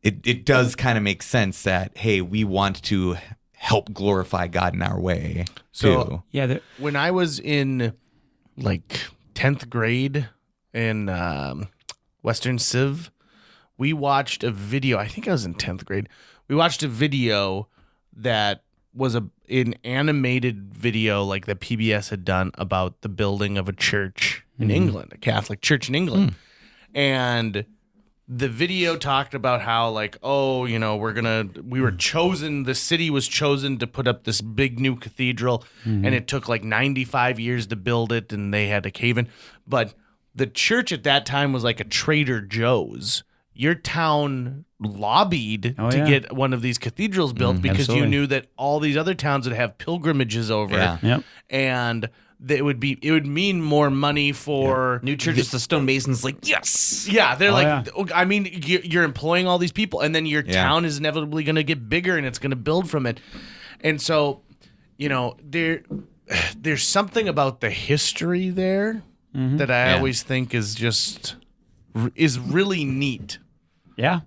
it does kind of make sense that, hey, we want to help glorify God in our way. So too. Yeah. when I was in like 10th grade in Western Civ, we watched a video. I think I was in 10th grade. We watched a video that was an animated video like that PBS had done about the building of a church in England, a Catholic church in England. And the video talked about how like, oh, you know, we were chosen, the city was chosen to put up this big new cathedral, and it took like 95 years to build it, and they had to cave in. But the church at that time was like a Trader Joe's. Your town lobbied to get one of these cathedrals built because you knew that all these other towns would have pilgrimages over. Yeah. Yep. And it would mean more money for New churches, the stonemasons, like, yes. Yeah, they're yeah. I mean, you're employing all these people, and then your town is inevitably going to get bigger, and it's going to build from it. And so, you know, there's something about the history there that I always think is really neat. Yeah.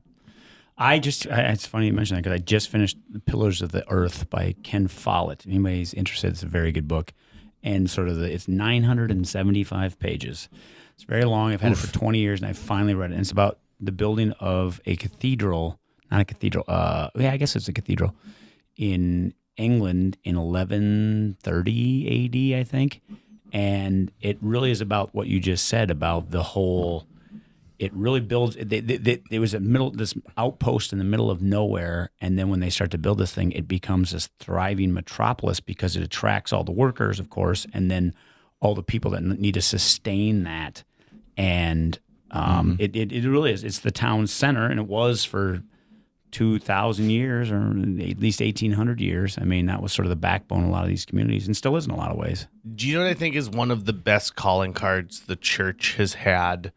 It's funny you mention that because I just finished The Pillars of the Earth by Ken Follett. Anybody's interested, it's a very good book. And it's 975 pages. It's very long. I've had it for 20 years, and I finally read it. And it's about the building of a cathedral, not a cathedral, I guess it's a cathedral, in England in 1130 AD, I think. And it really is about what you just said about the whole... It really builds. There was this outpost in the middle of nowhere, and then when they start to build this thing, it becomes this thriving metropolis because it attracts all the workers, of course, and then all the people that need to sustain that. And it really is. It's the town center, and it was for 2,000 years, or at least 1,800 years. I mean, that was sort of the backbone of a lot of these communities, and still is in a lot of ways. Do you know what I think is one of the best calling cards the church has had?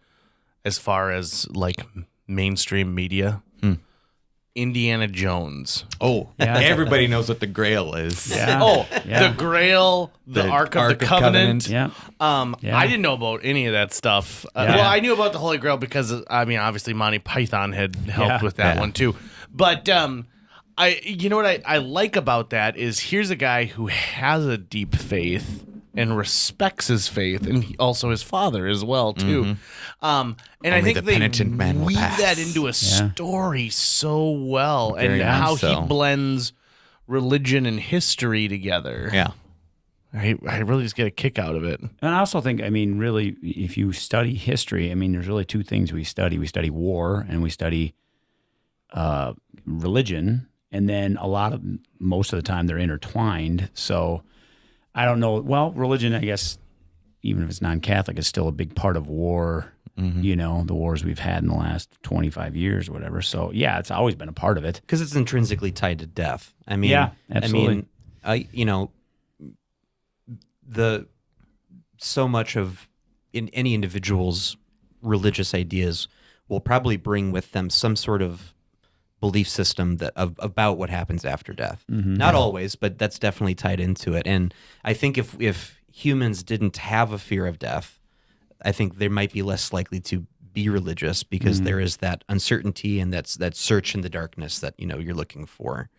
As far as like mainstream media, Indiana Jones. Oh, everybody knows what the Grail is. Yeah. The Grail, the Ark of the Covenant. Yeah. I didn't know about any of that stuff. Well, I knew about the Holy Grail because obviously Monty Python had helped with that one too. But you know what I like about that is here's a guy who has a deep faith and respects his faith, and also his father as well too. And I think they weave that into a story so well, and how he blends religion and history together. Yeah. I really just get a kick out of it. And I also think, I mean, really, if you study history, I mean, there's really two things we study. We study war, and we study religion, and then most of the time they're intertwined. So I don't know. Well, religion, I guess, even if it's non-Catholic, is still a big part of war. You know, the wars we've had in the last 25 years or whatever. So, yeah, it's always been a part of it. Because it's intrinsically tied to death. I mean, yeah, absolutely. You know, so much of in any individual's religious ideas will probably bring with them some sort of belief system about what happens after death. Not always, but that's definitely tied into it. And I think if humans didn't have a fear of death, I think they might be less likely to be religious because there is that uncertainty and that search in the darkness that you're looking for.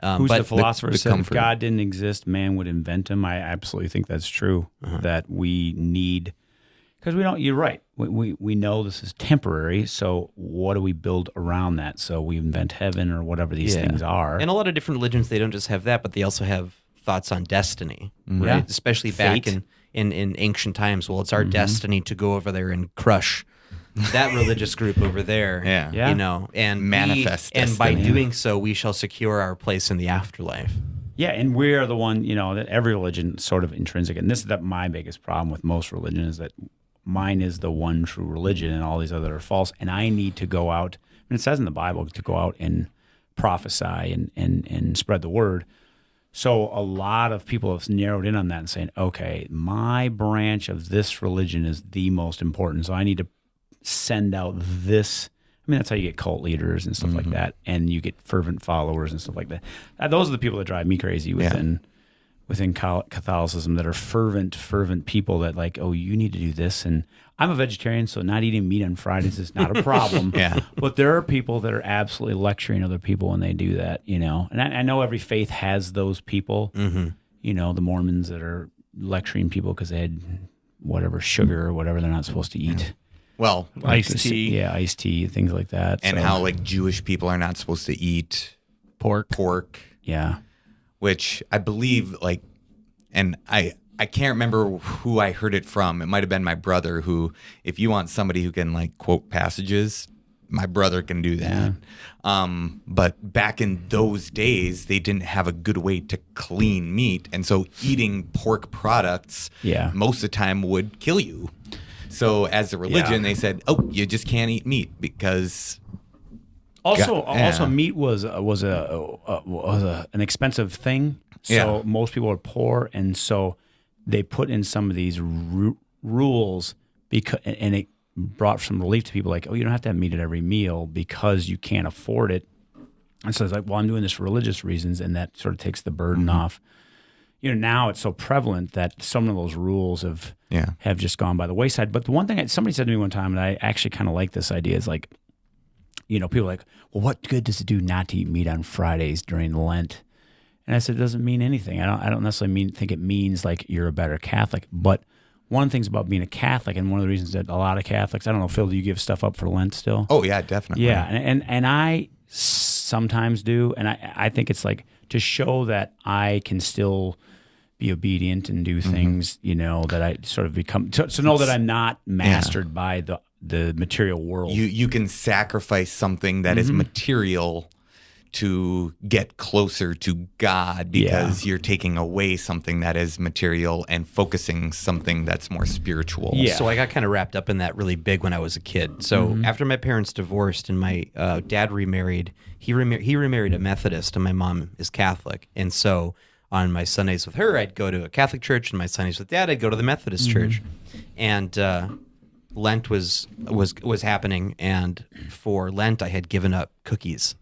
Who's but the philosopher the said comfort. if God didn't exist, man would invent him? I absolutely think that's true. That we need, because we don't. You're right. We know this is temporary. So what do we build around that? So we invent heaven or whatever these things are. And a lot of different religions, they don't just have that, but they also have thoughts on destiny, right? Yeah. Especially back in ancient times. Well, it's our destiny to go over there and crush that religious group over there. Yeah. You know, and Manifest and by destiny. doing so, we shall secure our place in the afterlife. Yeah, and we are the one, that every religion is sort of intrinsic. And this is my biggest problem with most religion is that mine is the one true religion and all these other are false. And I need to go out, and it says in the Bible to go out and prophesy and spread the word. So a lot of people have narrowed in on that and saying, okay, my branch of this religion is the most important. So I need to send out this. I mean, that's how you get cult leaders and stuff like that. And you get fervent followers and stuff like that. Those are the people that drive me crazy within Catholicism, that are fervent people that like, oh, you need to do this. And I'm a vegetarian, so not eating meat on Fridays is not a problem. But there are people that are absolutely lecturing other people when they do that, you know. And I know every faith has those people, you know, the Mormons that are lecturing people because they had whatever sugar or whatever they're not supposed to eat. Well, Iced tea. Yeah, iced tea, things like that. And so, how like Jewish people are not supposed to eat pork. Yeah. Which I believe like, and I can't remember who I heard it from. It might have been my brother who, if you want somebody who can like quote passages, my brother can do that. But back in those days, they didn't have a good way to clean meat. And so eating pork products most of the time would kill you. So as a religion, they said, oh, you just can't eat meat because... Also, meat was an expensive thing. So most people are poor, and so they put in some of these rules and it brought some relief to people. Like, oh, you don't have to have meat at every meal because you can't afford it. And so it's like, well, I'm doing this for religious reasons, and that sort of takes the burden off. You know, now it's so prevalent that some of those rules have just gone by the wayside. But the one thing somebody said to me one time, and I actually kind of like this idea, is like, you know, people are like, well, what good does it do not to eat meat on Fridays during Lent? And I said, it doesn't mean anything. I don't necessarily think it means like you're a better Catholic. But one of the things about being a Catholic, and one of the reasons that a lot of Catholics, I don't know, Phil, do you give stuff up for Lent still? Oh, yeah, definitely. Yeah, and I sometimes do. And I think it's like to show that I can still be obedient and do things, you know, that I sort of become, to know that I'm not mastered by the material world. You can sacrifice something that is material to get closer to God because you're taking away something that is material and focusing something that's more spiritual. Yeah. So I got kind of wrapped up in that really big when I was a kid. So after my parents divorced and my dad remarried, he remarried a Methodist and my mom is Catholic. And so on my Sundays with her, I'd go to a Catholic church, and my Sundays with Dad, I'd go to the Methodist church. And Lent was happening, and for Lent, I had given up cookies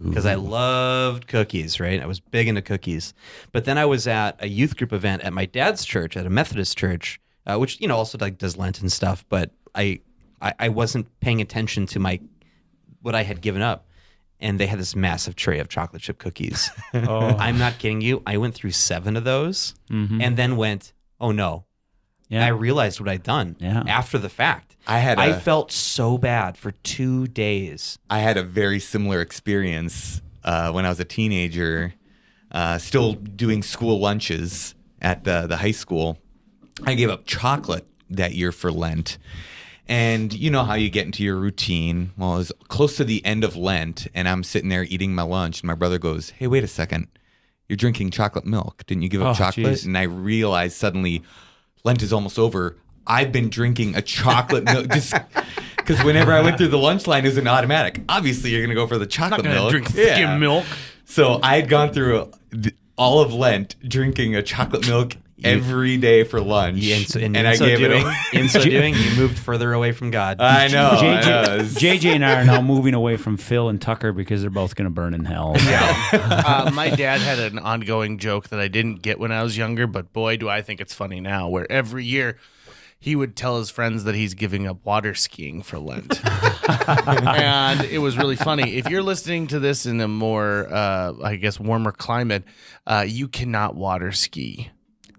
because I loved cookies. Right, I was big into cookies. But then I was at a youth group event at my dad's church, at a Methodist church, which also like does Lent and stuff. But I wasn't paying attention to what I had given up. And they had this massive tray of chocolate chip cookies. I'm not kidding you. I went through 7 of those and then went, oh no. Yeah. I realized what I'd done after the fact. I felt so bad for 2 days. I had a very similar experience when I was a teenager, still doing school lunches at the high school. I gave up chocolate that year for Lent. And you know how you get into your routine. Well, it was close to the end of Lent, and I'm sitting there eating my lunch, and my brother goes, hey, wait a second. You're drinking chocolate milk. Didn't you give up chocolate? Geez. And I realized suddenly Lent is almost over. I've been drinking a chocolate milk just because whenever I went through the lunch line, it was an automatic. Obviously, you're going to go for the chocolate milk. Drink skim milk. So I had gone through all of Lent drinking a chocolate milk every day for lunch, and I gave it away. In so doing, you moved further away from God. I know. JJ and I are now moving away from Phil and Tucker because they're both going to burn in hell. My dad had an ongoing joke that I didn't get when I was younger, but boy, do I think it's funny now, where every year he would tell his friends that he's giving up water skiing for Lent. And it was really funny. If you're listening to this in a more, warmer climate, you cannot water ski.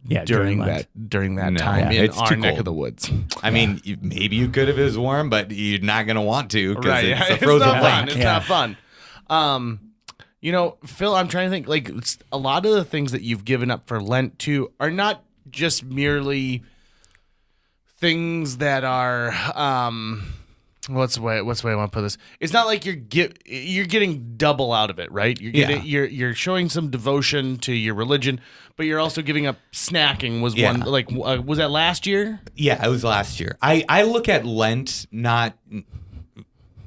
Yeah, during that time in our neck of the woods. I mean, maybe you could if it was warm, but you're not going to want to because it's a it's frozen not fun. lake. It's not fun. You know, Phil, I'm trying to think. Like, a lot of the things that you've given up for Lent too are not just merely things that are. What's the way I want to put this? It's not like you're getting double out of it, right? You're showing some devotion to your religion, but you're also giving up snacking. Was one like was that last year? Yeah, it was last year. I look at Lent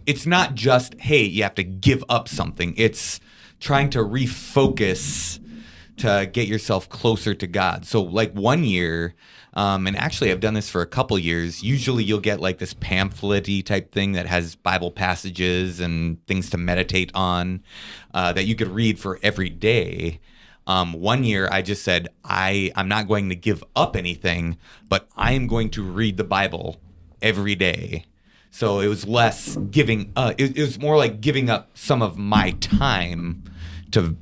it's not just, hey, you have to give up something. It's trying to refocus to get yourself closer to God. So like one year, and actually I've done this for a couple years, usually you'll get like this pamphlet-y type thing that has Bible passages and things to meditate on that you could read for every day. One year I just said, I'm not going to give up anything, but I am going to read the Bible every day. So it was less giving up. It was more like giving up some of my time to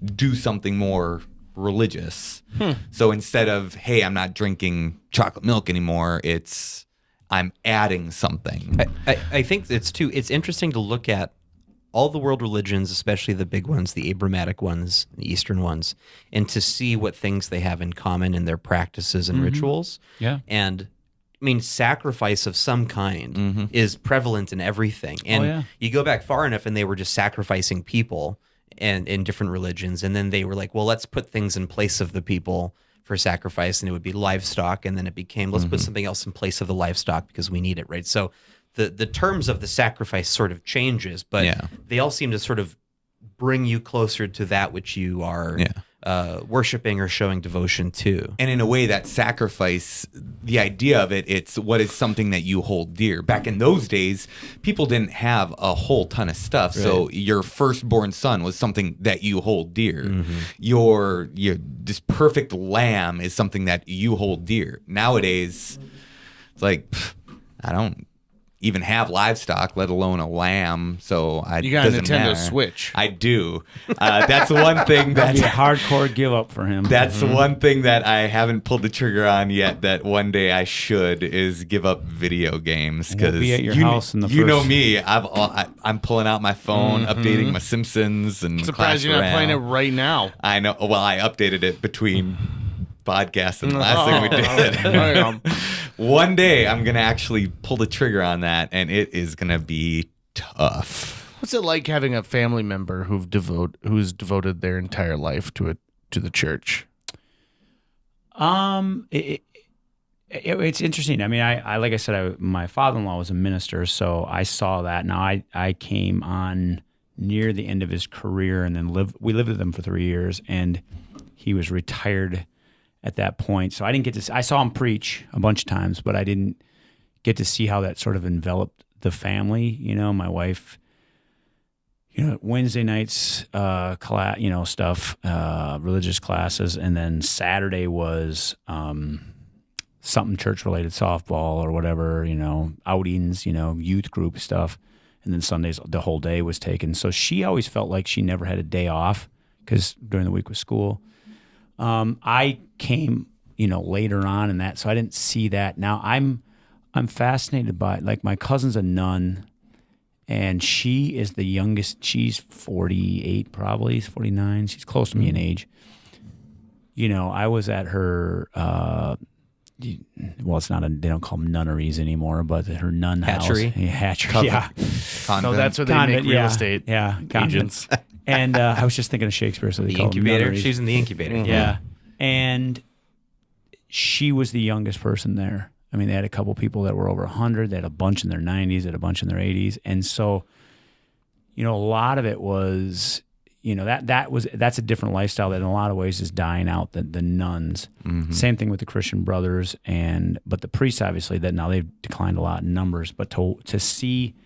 do something more religious. So instead of, hey, I'm not drinking chocolate milk anymore, it's I'm adding something. I think it's interesting to look at all the world religions, especially the big ones, the Abrahamic ones, the Eastern ones, and to see what things they have in common in their practices and rituals. Yeah. And I mean, sacrifice of some kind is prevalent in everything. And you go back far enough and they were just sacrificing people and in different religions. And then they were like, well, let's put things in place of the people for sacrifice. And it would be livestock. And then it became, let's put something else in place of the livestock because we need it, right? So the terms of the sacrifice sort of changes, but they all seem to sort of bring you closer to that which you are worshiping or showing devotion to. And in a way, that sacrifice, the idea of it, it's what is something that you hold dear. Back in those days, people didn't have a whole ton of stuff. Right. So your firstborn son was something that you hold dear. Your this perfect lamb is something that you hold dear. Nowadays, it's like, I don't even have livestock, let alone a lamb. So you got a doesn't Nintendo matter. Switch. I do. That's one thing That'd be a hardcore give up for him. That's the one thing that I haven't pulled the trigger on yet. That one day I should is give up video games because be at your house in the you know first- me. I'm pulling out my phone, updating my Simpsons and Surprised Clash you're not Royale. playing it right now. I know. Well, I updated it between podcasts and the last thing we did. One day I'm gonna actually pull the trigger on that, and it is gonna be tough. What's it like having a family member who's devoted their entire life to the church? It's interesting. I mean, I like I said, my father-in-law was a minister, so I saw that. Now I came on near the end of his career, and then we lived with him for 3 years, and he was retired at that point. So I didn't get to. I saw him preach a bunch of times, but I didn't get to see how that sort of enveloped the family. You know, my wife. You know, Wednesday nights, stuff, religious classes, and then Saturday was something church-related, softball or whatever. You know, outings. You know, youth group stuff, and then Sundays the whole day was taken. So she always felt like she never had a day off because during the week was school. I came, later on in that, so I didn't see that. Now I'm fascinated by it. Like my cousin's a nun, and she is the youngest. She's 48, probably. She's 49. She's close to me in age. I was at her. Well, it's not they don't call them nunneries anymore, but her nun Hatchery? house. Hatchery. Yeah. No, that's where they make real estate agents. And I was just thinking of Shakespeare, so they The call them incubator. nunneries. She's in the incubator. Yeah. And she was the youngest person there. I mean, they had a couple people that were over 100. They had a bunch in their 90s. They had a bunch in their 80s. And so, a lot of it was, that's a different lifestyle that in a lot of ways is dying out, the nuns. Same thing with the Christian brothers. But the priests, obviously, that now they've declined a lot in numbers. But to see,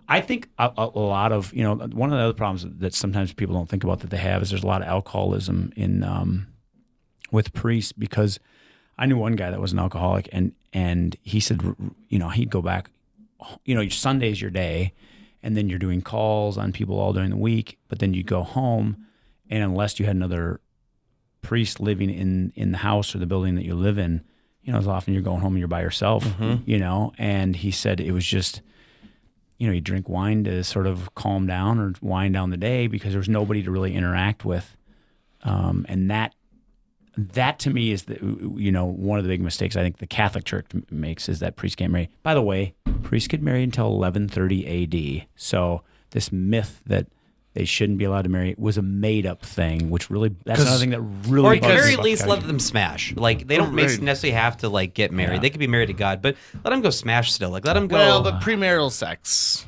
I think a lot of, one of the other problems that sometimes people don't think about that they have is there's a lot of alcoholism in with priests, because I knew one guy that was an alcoholic, and he said, he'd go back, Sunday's your day, and then you're doing calls on people all during the week, but then you go home, and unless you had another priest living in the house or the building that you live in, as often you're going home and you're by yourself, and he said it was just, you drink wine to sort of calm down or wind down the day because there was nobody to really interact with. And that to me is one of the big mistakes I think the Catholic Church makes is that priests can't marry. By the way, priests get married until 1130 AD. So this myth that they shouldn't be allowed to marry was a made-up thing, which really, that's another thing that really Or at the bugs me very about least, Catholic. let them smash. Like, they don't necessarily have to, get married. Yeah. They could be married to God, but let them go smash still. Like, let them go. Well, but premarital sex.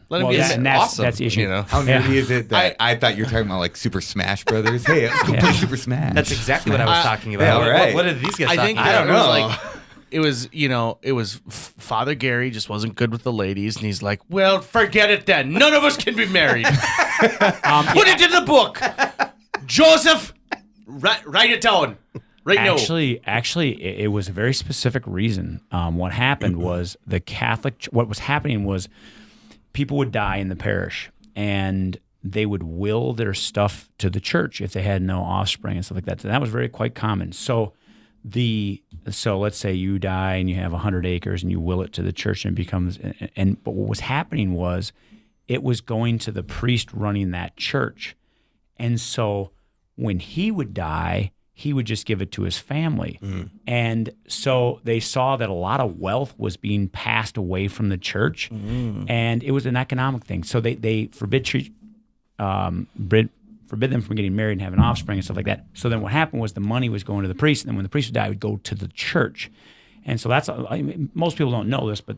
Let him Well, be that- a and that's, awesome, that's the issue. you know. How nerdy is it that I thought you were talking about like Super Smash Brothers? Hey, let's go play Super Smash. That's exactly what I was talking about. yeah, What- right. what are these guys I talking think about? that don't was know. like it was Father Gary just wasn't good with the ladies, and he's like, well, forget it then. None of us can be married. Put it in the book, Joseph. Write it down. Right now. Actually, it was a very specific reason. What happened was the Catholic. What was happening was people would die in the parish, and they would will their stuff to the church if they had no offspring and stuff like that. So that was quite common. So let's say you die and you have 100 acres and you will it to the church and it becomes. But what was happening was it was going to the priest running that church, and so when he would die, he would just give it to his family. And so they saw that a lot of wealth was being passed away from the church, and it was an economic thing. So they forbid them from getting married and having offspring and stuff like that. So then what happened was the money was going to the priest, and then when the priest would die, it would go to the church. And so most people don't know this, but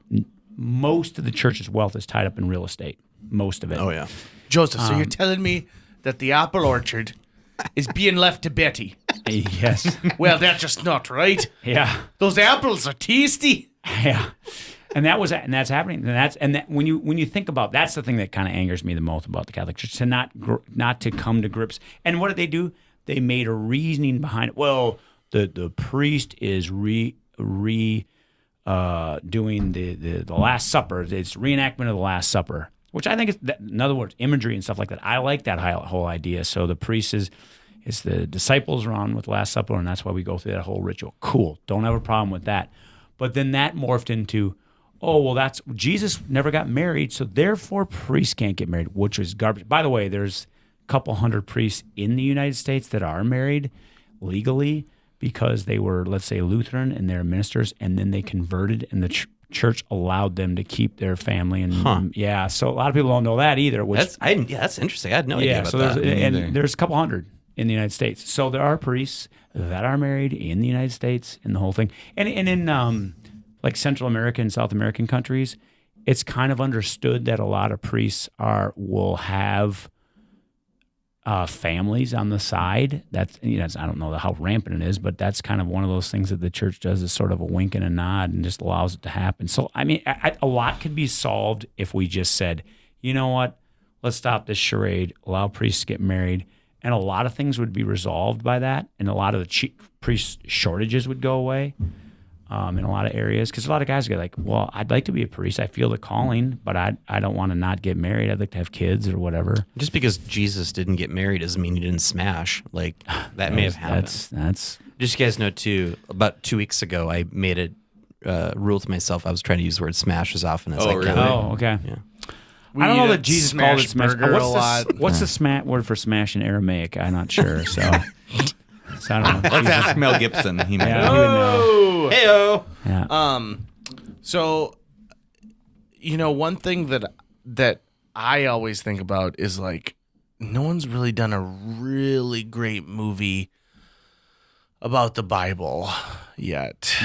most of the church's wealth is tied up in real estate, most of it. Oh, yeah. Joseph, so you're telling me that the apple orchard is being left to Betty? Yes. Well, that's just not right. Yeah. Those apples are tasty. Yeah, and that's happening, and when you think about, that's the thing that kind of angers me the most about the Catholic Church, to not to come to grips. And what did they do? They made a reasoning behind it. Well, the priest is doing the Last Supper. It's reenactment of the Last Supper, which I think is, in other words, imagery and stuff like that. I like that whole idea. So the priest it's the disciples are on with Last Supper, and that's why we go through that whole ritual. Cool. Don't have a problem with that. But then that morphed into, that's Jesus never got married, so therefore priests can't get married, which is garbage. By the way, there's a couple hundred priests in the United States that are married legally because they were, let's say, Lutheran and they're ministers, and then they converted, and the church allowed them to keep their family. And yeah, so a lot of people don't know that either. Which That's interesting. I had no idea about that. And there's a couple hundred in the United States. So there are priests that are married in the United States and the whole thing. And in like Central American and South American countries, it's kind of understood that a lot of priests will have families on the side. That's, I don't know how rampant it is, but that's kind of one of those things that the church does, is sort of a wink and a nod and just allows it to happen. So, I mean, a lot could be solved if we just said, you know what, let's stop this charade, allow priests to get married. And a lot of things would be resolved by that, and a lot of the priest shortages would go away in a lot of areas. Because a lot of guys get like, well, I'd like to be a priest. I feel the calling, but I don't want to not get married. I'd like to have kids or whatever. Just because Jesus didn't get married doesn't mean he didn't smash. Like, that may have happened. That's Just so you guys know, too, about 2 weeks ago, I made a rule to myself. I was trying to use the word smash as often as I can. really? Oh, okay. Yeah. I don't know that Jesus called it smash. Burger a lot. What's the word for smash in Aramaic? I'm not sure. So I don't know. Let's ask Mel Gibson. He might Yeah, know. he would know. Heyo. Yeah. So, one thing that I always think about is like, no one's really done a really great movie about the Bible yet.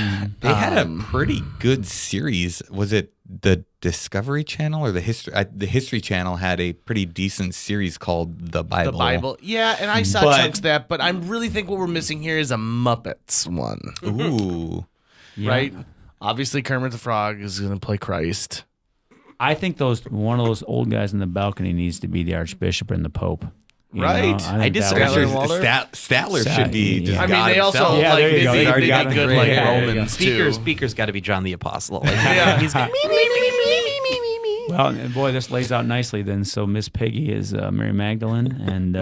They had a pretty good series. Was it the Discovery Channel or the History Channel had a pretty decent series called The Bible. The Bible. Yeah, and I saw chunks of that, but I really think what we're missing here is a Muppets one. Ooh. Yeah. Right? Obviously, Kermit the Frog is going to play Christ. I think one of those old guys in the balcony needs to be the Archbishop and the Pope. You Right. know, think I that disagree. would- Statler Statler should be just I mean, God they also himself. Yeah, there you go. they They already did got good it. like Yeah, there you go. Romans too. Speaker's got to be John the Apostle. Like, Yeah. he's got Well, and boy, this lays out nicely then. So Miss Piggy is Mary Magdalene, and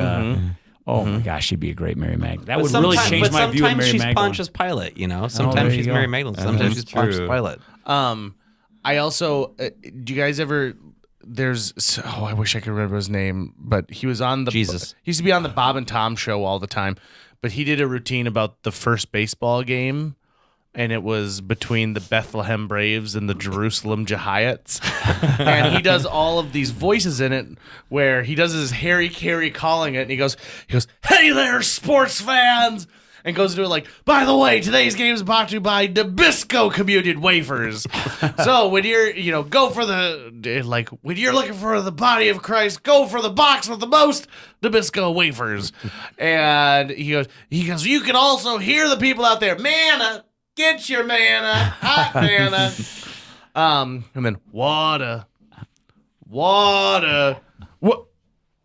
oh my gosh, she'd be a great Mary Magdalene. That would really change my view of sometimes Mary she's Magdalene. Pontius Pilate, there Sometimes you she's go. Mary Magdalene. Sometimes she's Pontius true. Pilate. I also, do you guys ever? I wish I could remember his name, but he was on the Jesus. He used to be on the Bob and Tom show all the time, but he did a routine about the first baseball game, and it was between the Bethlehem Braves and the Jerusalem Giants, and he does all of these voices in it, where he does his Harry Carey calling it, and he goes, "Hey there, sports fans." and goes into it like, by the way, today's game is brought to you by Nabisco Communion Wafers. So when you're, go for when you're looking for the body of Christ, go for the box with the most Nabisco wafers. And he goes, you can also hear the people out there, manna, get your manna, hot manna. And then water.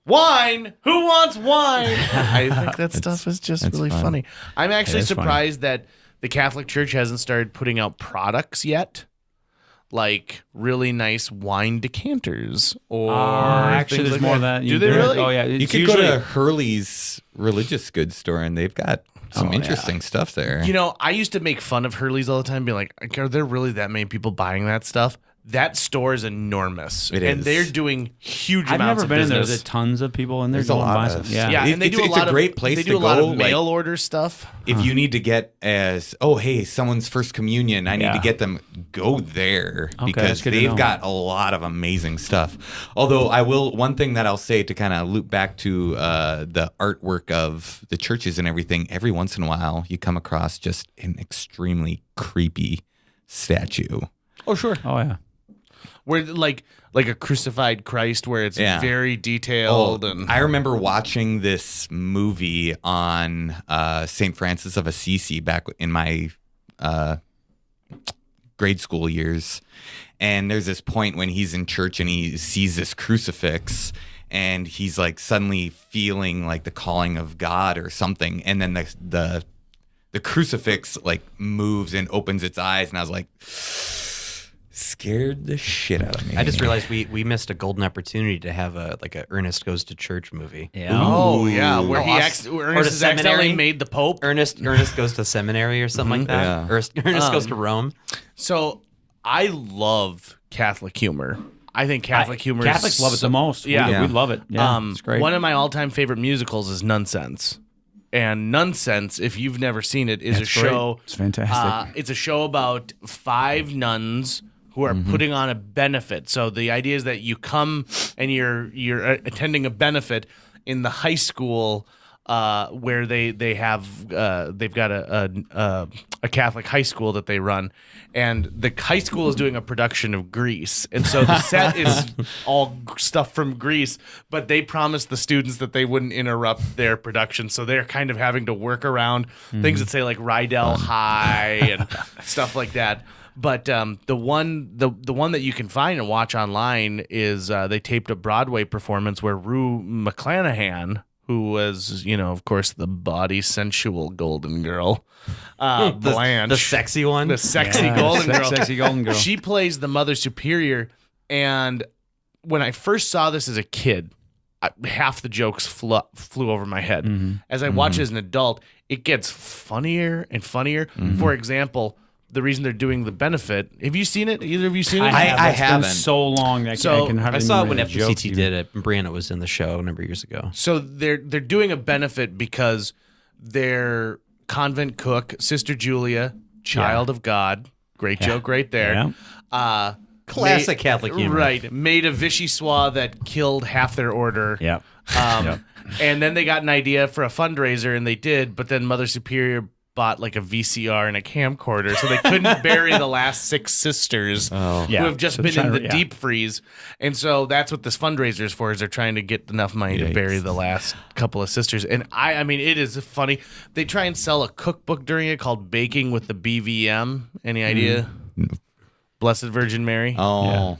Wine. Who wants wine? I think that stuff is just really funny. I'm actually surprised that the Catholic Church hasn't started putting out products yet, like really nice wine decanters. Or actually, there's more of that. Do they really? Oh yeah, You could go to Hurley's religious goods store, and they've got some interesting stuff there. I used to make fun of Hurley's all the time, being like, are there really that many people buying that stuff? That store is enormous. It and is. they're doing huge I've amounts never of been in there. business. There's tons of people in there. There's a lot of Yeah, and they do it's a great place They to do a lot go, of mail order stuff. If you need to get hey, someone's first communion, I need to get them, go there because that's good to they've know. got a lot of amazing stuff. Although one thing that I'll say to kind of loop back to the artwork of the churches and everything, every once in a while you come across just an extremely creepy statue. Oh, sure. Oh yeah. Where like a crucified Christ, where it's very detailed. And I remember watching this movie on St. Francis of Assisi back in my grade school years. And there's this point when he's in church and he sees this crucifix and he's like suddenly feeling like the calling of God or something. And then the crucifix like moves and opens its eyes. And I was like, scared the shit out of me. I just realized we missed a golden opportunity to have a Ernest Goes to Church movie. Yeah. Oh yeah, where Ernest Ernest accidentally made the Pope. Ernest Goes to Seminary or something like that. Yeah. Ernest Goes to Rome. So I love Catholic humor. I think Catholic humor. Catholics love it the most. Yeah. we love it. Yeah, it's great. One of my all-time favorite musicals is Nonsense. And Nonsense, if you've never seen it, is That's a great. show. It's fantastic. It's a show about 5 nuns who are putting on a benefit. So the idea is that you come and you're attending a benefit in the high school where they've got a Catholic high school that they run, and the high school is doing a production of Grease, and so the set is all stuff from Grease, but they promised the students that they wouldn't interrupt their production, so they're kind of having to work around things that say like Rydell High and stuff like that. But the one that you can find and watch online is they taped a Broadway performance where Rue McClanahan, who was, of course, the body sensual golden girl, Blanche, The sexy one. the sexy golden girl. Sexy golden girl. She plays the Mother Superior, and when I first saw this as a kid, half the jokes flew over my head. As I watch it as an adult, it gets funnier and funnier. For example, the reason they're doing the benefit. Have you seen it? Either of you seen it? I It's been haven't. so long that So, I can hardly I saw it when remember the jokes FCT even. did it. Brianna was in the show a number of years ago. So they're doing a benefit because their convent cook, Sister Julia, child of God, great joke right there. Classic Catholic humor. Right. Made a vichyssoise that killed half their order. Yeah. And then they got an idea for a fundraiser, and they did, but then Mother Superior bought like a VCR and a camcorder, so they couldn't bury the last 6 sisters who have just So been in trying the to- deep freeze. And so that's what this fundraiser is for, is they're trying to get enough money to bury the last couple of sisters. And I mean, it is funny. They try and sell a cookbook during it called Baking with the BVM. Any idea? Blessed Virgin Mary. Oh.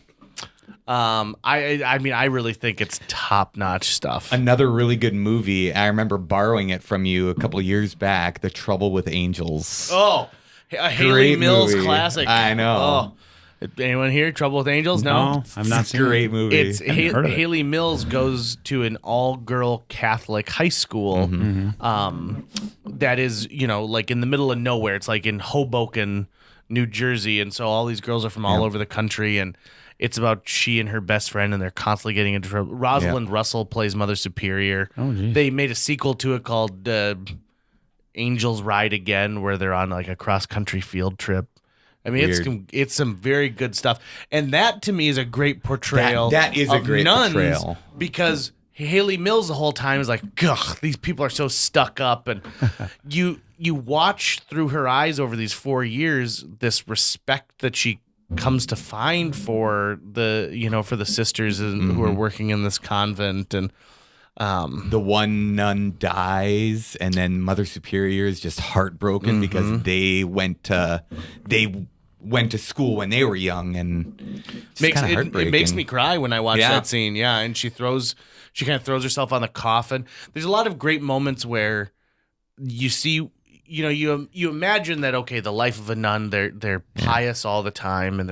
I mean, I really think it's top-notch stuff. Another really good movie. I remember borrowing it from you a couple years back, The Trouble with Angels. Oh, a Haley Great Mills movie. classic. I know. Oh, anyone here? Trouble with Angels? No. I've not seen Great it. movie. It's Haven't heard of it. Haley Mills goes to an all-girl Catholic high school that is, like in the middle of nowhere. It's like in Hoboken, New Jersey, and so all these girls are from all over the country, and it's about she and her best friend, and they're constantly getting into trouble. Rosalind Russell plays Mother Superior. Oh, geez. They made a sequel to it called Angels Ride Again, where they're on like a cross-country field trip. I mean, it's some very good stuff, and that to me is a great portrayal. That is a of great nuns, portrayal. because Haley Mills the whole time is like, "Ugh, these people are so stuck up," and you watch through her eyes over these 4 years this respect that she comes to find for the sisters who are working in this convent. And the one nun dies, and then Mother Superior is just heartbroken because they went to school when they were young, and it makes me cry when I watch that scene. Yeah, and she kind of throws herself on the coffin. There's a lot of great moments where you see, you imagine that, okay, the life of a nun, they're pious all the time, and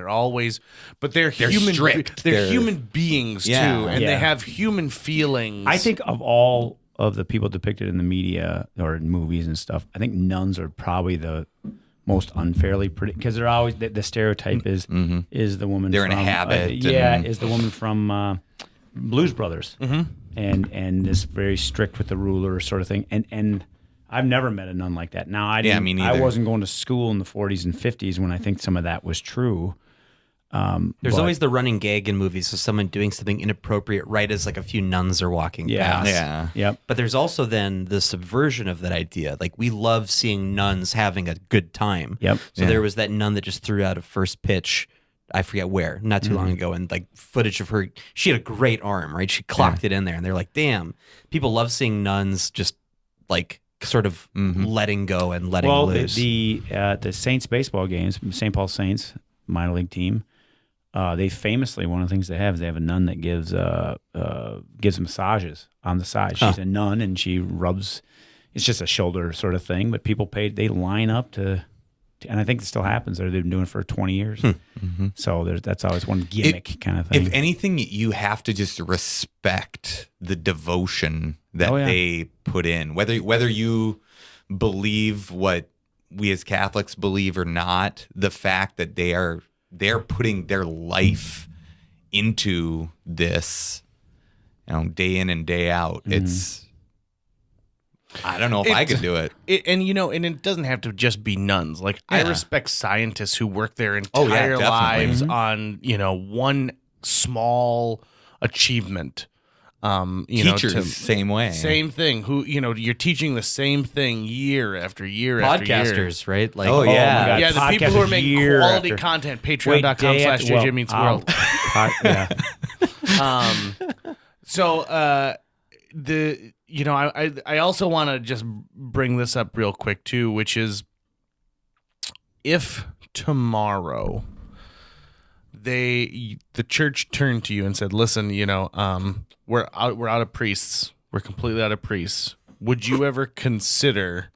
but they're human. Strict. They're human beings too, and Yeah. they have human feelings. I think of all of the people depicted in the media or in movies and stuff, I think nuns are probably the most unfairly because they're always the stereotype is the woman. They're in a from, habit. is the woman from Blues Brothers, and is very strict with the ruler sort of thing. And I've never met a nun like that. Now I didn't. me I neither. wasn't going to school in the 40s and 50s when I think some of that was true. There's always the running gag in movies of someone doing something inappropriate right as like a few nuns are walking past. Yeah. Yep. But there's also then the subversion of that idea. Like, we love seeing nuns having a good time. Yep. So there was that nun that just threw out a first pitch, I forget where, not too long ago, and like footage of her, she had a great arm, right? She clocked it in there, and they're like, damn, people love seeing nuns just like sort of letting go and letting loose. The Saints baseball games, St. Paul Saints minor league team, they famously, one of the things they have is they have a nun that gives massages on the side. She's a nun, and she rubs. It's just a shoulder sort of thing, but people they line up to, and I think it still happens. They've been doing it for 20 years. So that's always one gimmick kind of thing. If anything, you have to just respect the devotion that they put in, whether you believe what we as Catholics believe or not. The fact that they're putting their life into this, day in and day out. It's, I don't know if I could do it. And it doesn't have to just be nuns. Like, I respect scientists who work their Oh, yeah, entire definitely. lives on, one small achievement. Teachers, same way. Same thing. Who, you're teaching the same thing year after year after year. Podcasters, right? Like, Oh, yeah. my God, Yeah, the people who are making year quality after- content, Wait, day after- patreon.com/JJ Meets well, World. yeah. So I also want to just bring this up real quick too, which is, if tomorrow the church turned to you and said, listen, we're out of priests. We're completely out of priests. Would you ever consider,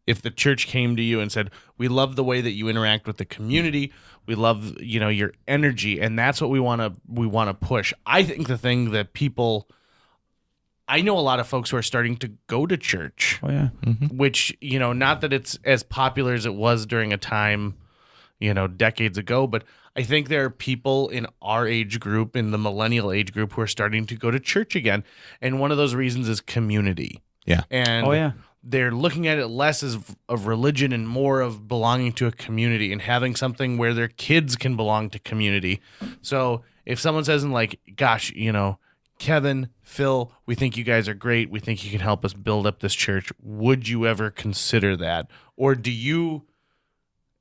if the church came to you and said, we love the way that you interact with the community, we love, your energy, and that's what we want to push. I think the thing that I know a lot of folks who are starting to go to church. Oh yeah. Which, not that it's as popular as it was during a time, decades ago, but I think there are people in our age group, in the millennial age group, who are starting to go to church again. And one of those reasons is community. Yeah. And they're looking at it less as of religion and more of belonging to a community and having something where their kids can belong to community. So if someone says, gosh, Kevin, Phil, we think you guys are great. We think you can help us build up this church. Would you ever consider that? Or do you,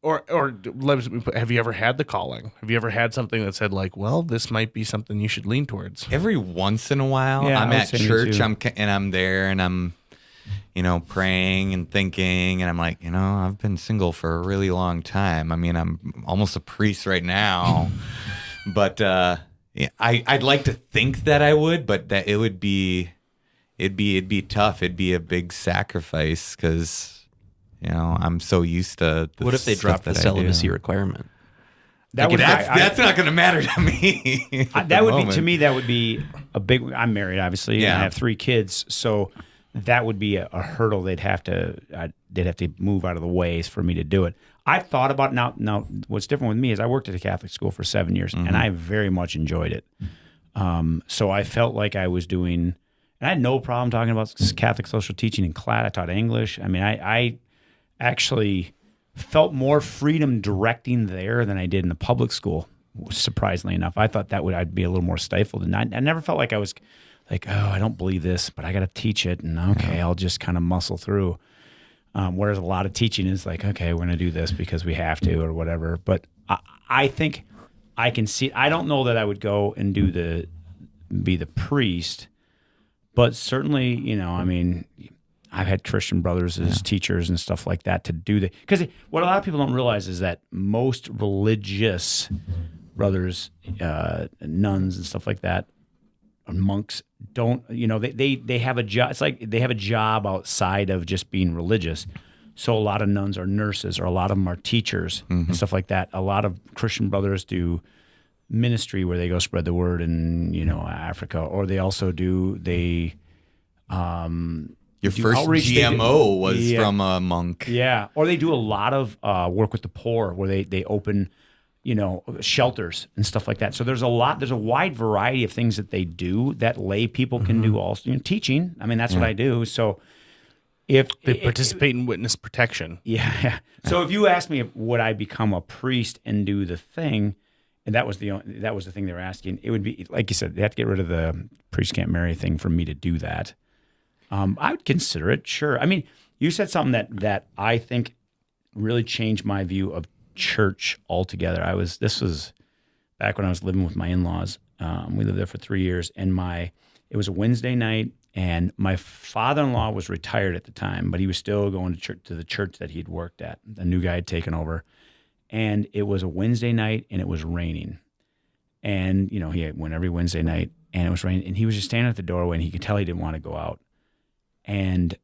or have you ever had the calling? Have you ever had something that said this might be something you should lean towards? Every once in a while, Yeah, I'm I would at say me church, too. I'm there, and I'm, praying and thinking, and I'm like, I've been single for a really long time. I mean, I'm almost a priest right now, but I'd like to think that I would, but that it'd be tough. It'd be a big sacrifice because, I'm so used to. what if they dropped the celibacy requirement? That's not going to matter to me. That would be, to me, that would be a big. I'm married, obviously, and Yeah. I have 3 kids, so that would be a hurdle they'd have to move out of the ways for me to do it. I've thought about now. What's different with me is I worked at a Catholic school for 7 years, and I very much enjoyed it. So I felt like I was doing, and I had no problem talking about Catholic social teaching in class. I taught English. I mean, I actually felt more freedom directing there than I did in the public school. Surprisingly enough, I thought I'd be a little more stifled, and I never felt like I was like, oh, I don't believe this, but I got to teach it, and okay, I'll just kind of muscle through. Whereas a lot of teaching is like, okay, we're going to do this because we have to or whatever. But I think I can see. I don't know that I would go and be the priest, but certainly, I mean, I've had Christian brothers as teachers and stuff like that to do that. Because what a lot of people don't realize is that most religious brothers, nuns and stuff like that, or monks don't, they have a job. It's like they have a job outside of just being religious. So a lot of nuns are nurses, or a lot of them are teachers and stuff like that. A lot of Christian brothers do ministry where they go spread the word in, Africa, or they also do, Your first outreach. GMO was from a monk. Yeah. Or they do a lot of work with the poor where they open, shelters and stuff like that. So there's a wide variety of things that they do that lay people can do also. Teaching. I mean, that's what I do. So if They participate in witness protection. yeah. So if you ask me, would I become a priest and do the thing, and that was the thing they were asking, it would be, like you said, they have to get rid of the priest can't marry thing for me to do that. I would consider it, sure. I mean, you said something that I think really changed my view of church altogether. This was back when I was living with my in-laws. We lived there for 3 years, and it was a Wednesday night, and my father-in-law was retired at the time, but he was still going to the church that he'd worked at. A new guy had taken over, and it was a Wednesday night, and it was raining. And, he went every Wednesday night, and it was raining, and he was just standing at the doorway, and he could tell he didn't want to go out. And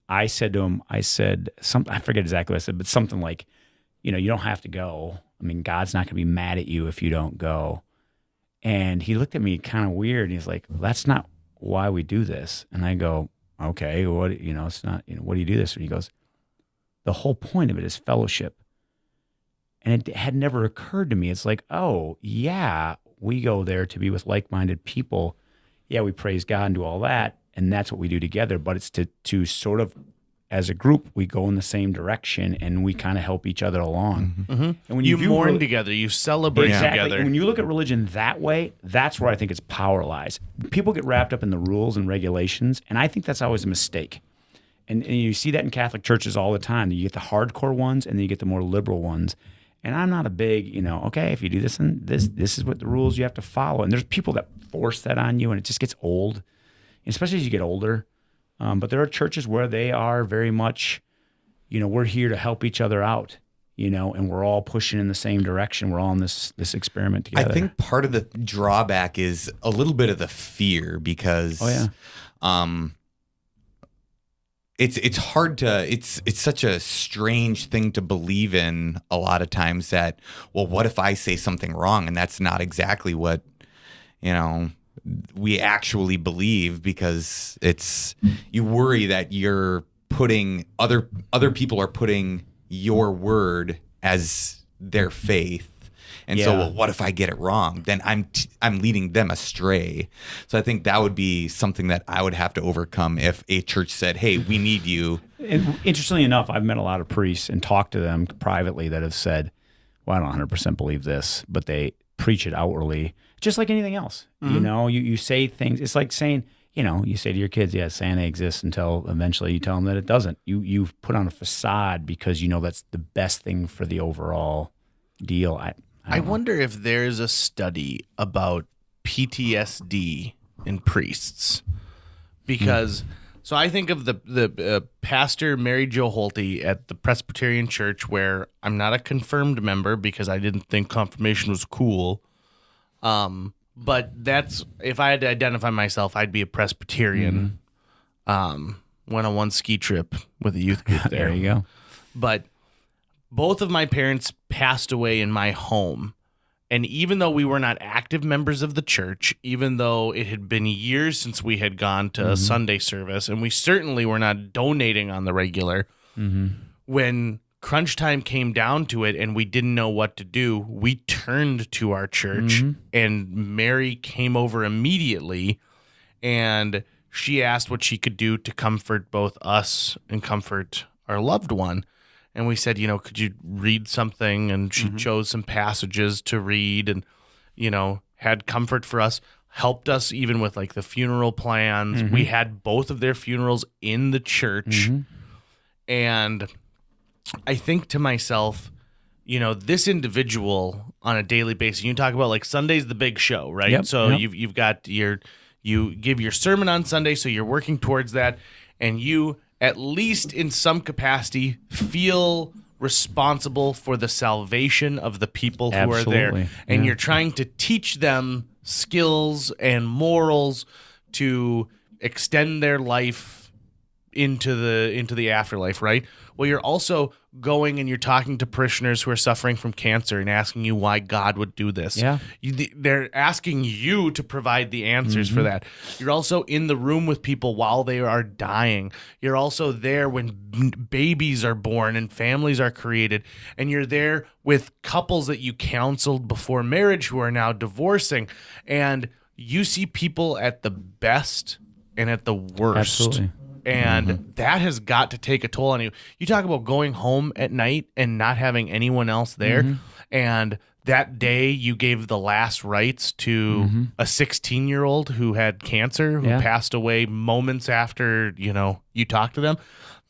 I said to him, I forget exactly what I said, but something like, you don't have to go. I mean, God's not going to be mad at you if you don't go. And he looked at me kind of weird. And he's like, that's not why we do this. And I go, okay, it's not, what do you do this? And he goes, the whole point of it is fellowship. And it had never occurred to me. It's like, oh, yeah, we go there to be with like-minded people. Yeah, we praise God and do all that. And that's what we do together. But it's to sort of, as a group, we go in the same direction and we kind of help each other along. Mm-hmm. And when you mourn together, you celebrate together. When you look at religion that way, that's where I think its power lies. People get wrapped up in the rules and regulations, and I think that's always a mistake. And you see that in Catholic churches all the time. You get the hardcore ones, and then you get the more liberal ones. And I'm not a big, okay, if you do this and this is what the rules you have to follow. And there's people that force that on you, and it just gets old, especially as you get older. But there are churches where they are very much, we're here to help each other out, and we're all pushing in the same direction. We're all in this experiment together. I think part of the drawback is a little bit of the fear because it's hard to it's such a strange thing to believe in a lot of times that, well, what if I say something wrong and that's not exactly what we actually believe, because you worry that you're putting other people are putting your word as their faith. And so, well, what if I get it wrong? Then I'm leading them astray. So I think that would be something that I would have to overcome if a church said, hey, we need you. And interestingly enough, I've met a lot of priests and talked to them privately that have said, well, I don't 100% believe this, but they preach it outwardly, just like anything else. Mm-hmm. You say things. It's like saying, you say to your kids, yeah, Santa exists, until eventually you tell them that it doesn't. You've put on a facade because that's the best thing for the overall deal. I wonder if there's a study about PTSD in priests, because so I think of the pastor Mary Jo Holte at the Presbyterian Church, where I'm not a confirmed member because I didn't think confirmation was cool. But that's, if I had to identify myself, I'd be a Presbyterian. Went on one ski trip with a youth group there. There you go. But both of my parents passed away in my home. And even though we were not active members of the church, even though it had been years since we had gone to a Sunday service, and we certainly were not donating on the regular, when crunch time came down to it and we didn't know what to do, we turned to our church, and Mary came over immediately, and she asked what she could do to comfort both us and comfort our loved one. And we said, could you read something? And she chose some passages to read and, had comfort for us, helped us even with like the funeral plans. We had both of their funerals in the church. And I think to myself, this individual on a daily basis, you talk about like Sunday's the big show, right? Yep, So yep. you've got you give your sermon on Sunday, so you're working towards that, and you, at least in some capacity, feel responsible for the salvation of the people who are there. Absolutely, And yeah. you're trying to teach them skills and morals to extend their life into the afterlife, right? Well, you're also going and you're talking to parishioners who are suffering from cancer and asking you why God would do this. Yeah. They're asking you to provide the answers for that. You're also in the room with people while they are dying. You're also there when babies are born and families are created. And you're there with couples that you counseled before marriage who are now divorcing. And you see people at the best and at the worst. Absolutely. And that has got to take a toll on you. You talk about going home at night and not having anyone else there. And that day you gave the last rites to a 16-year-old who had cancer, who passed away moments after, you talked to them.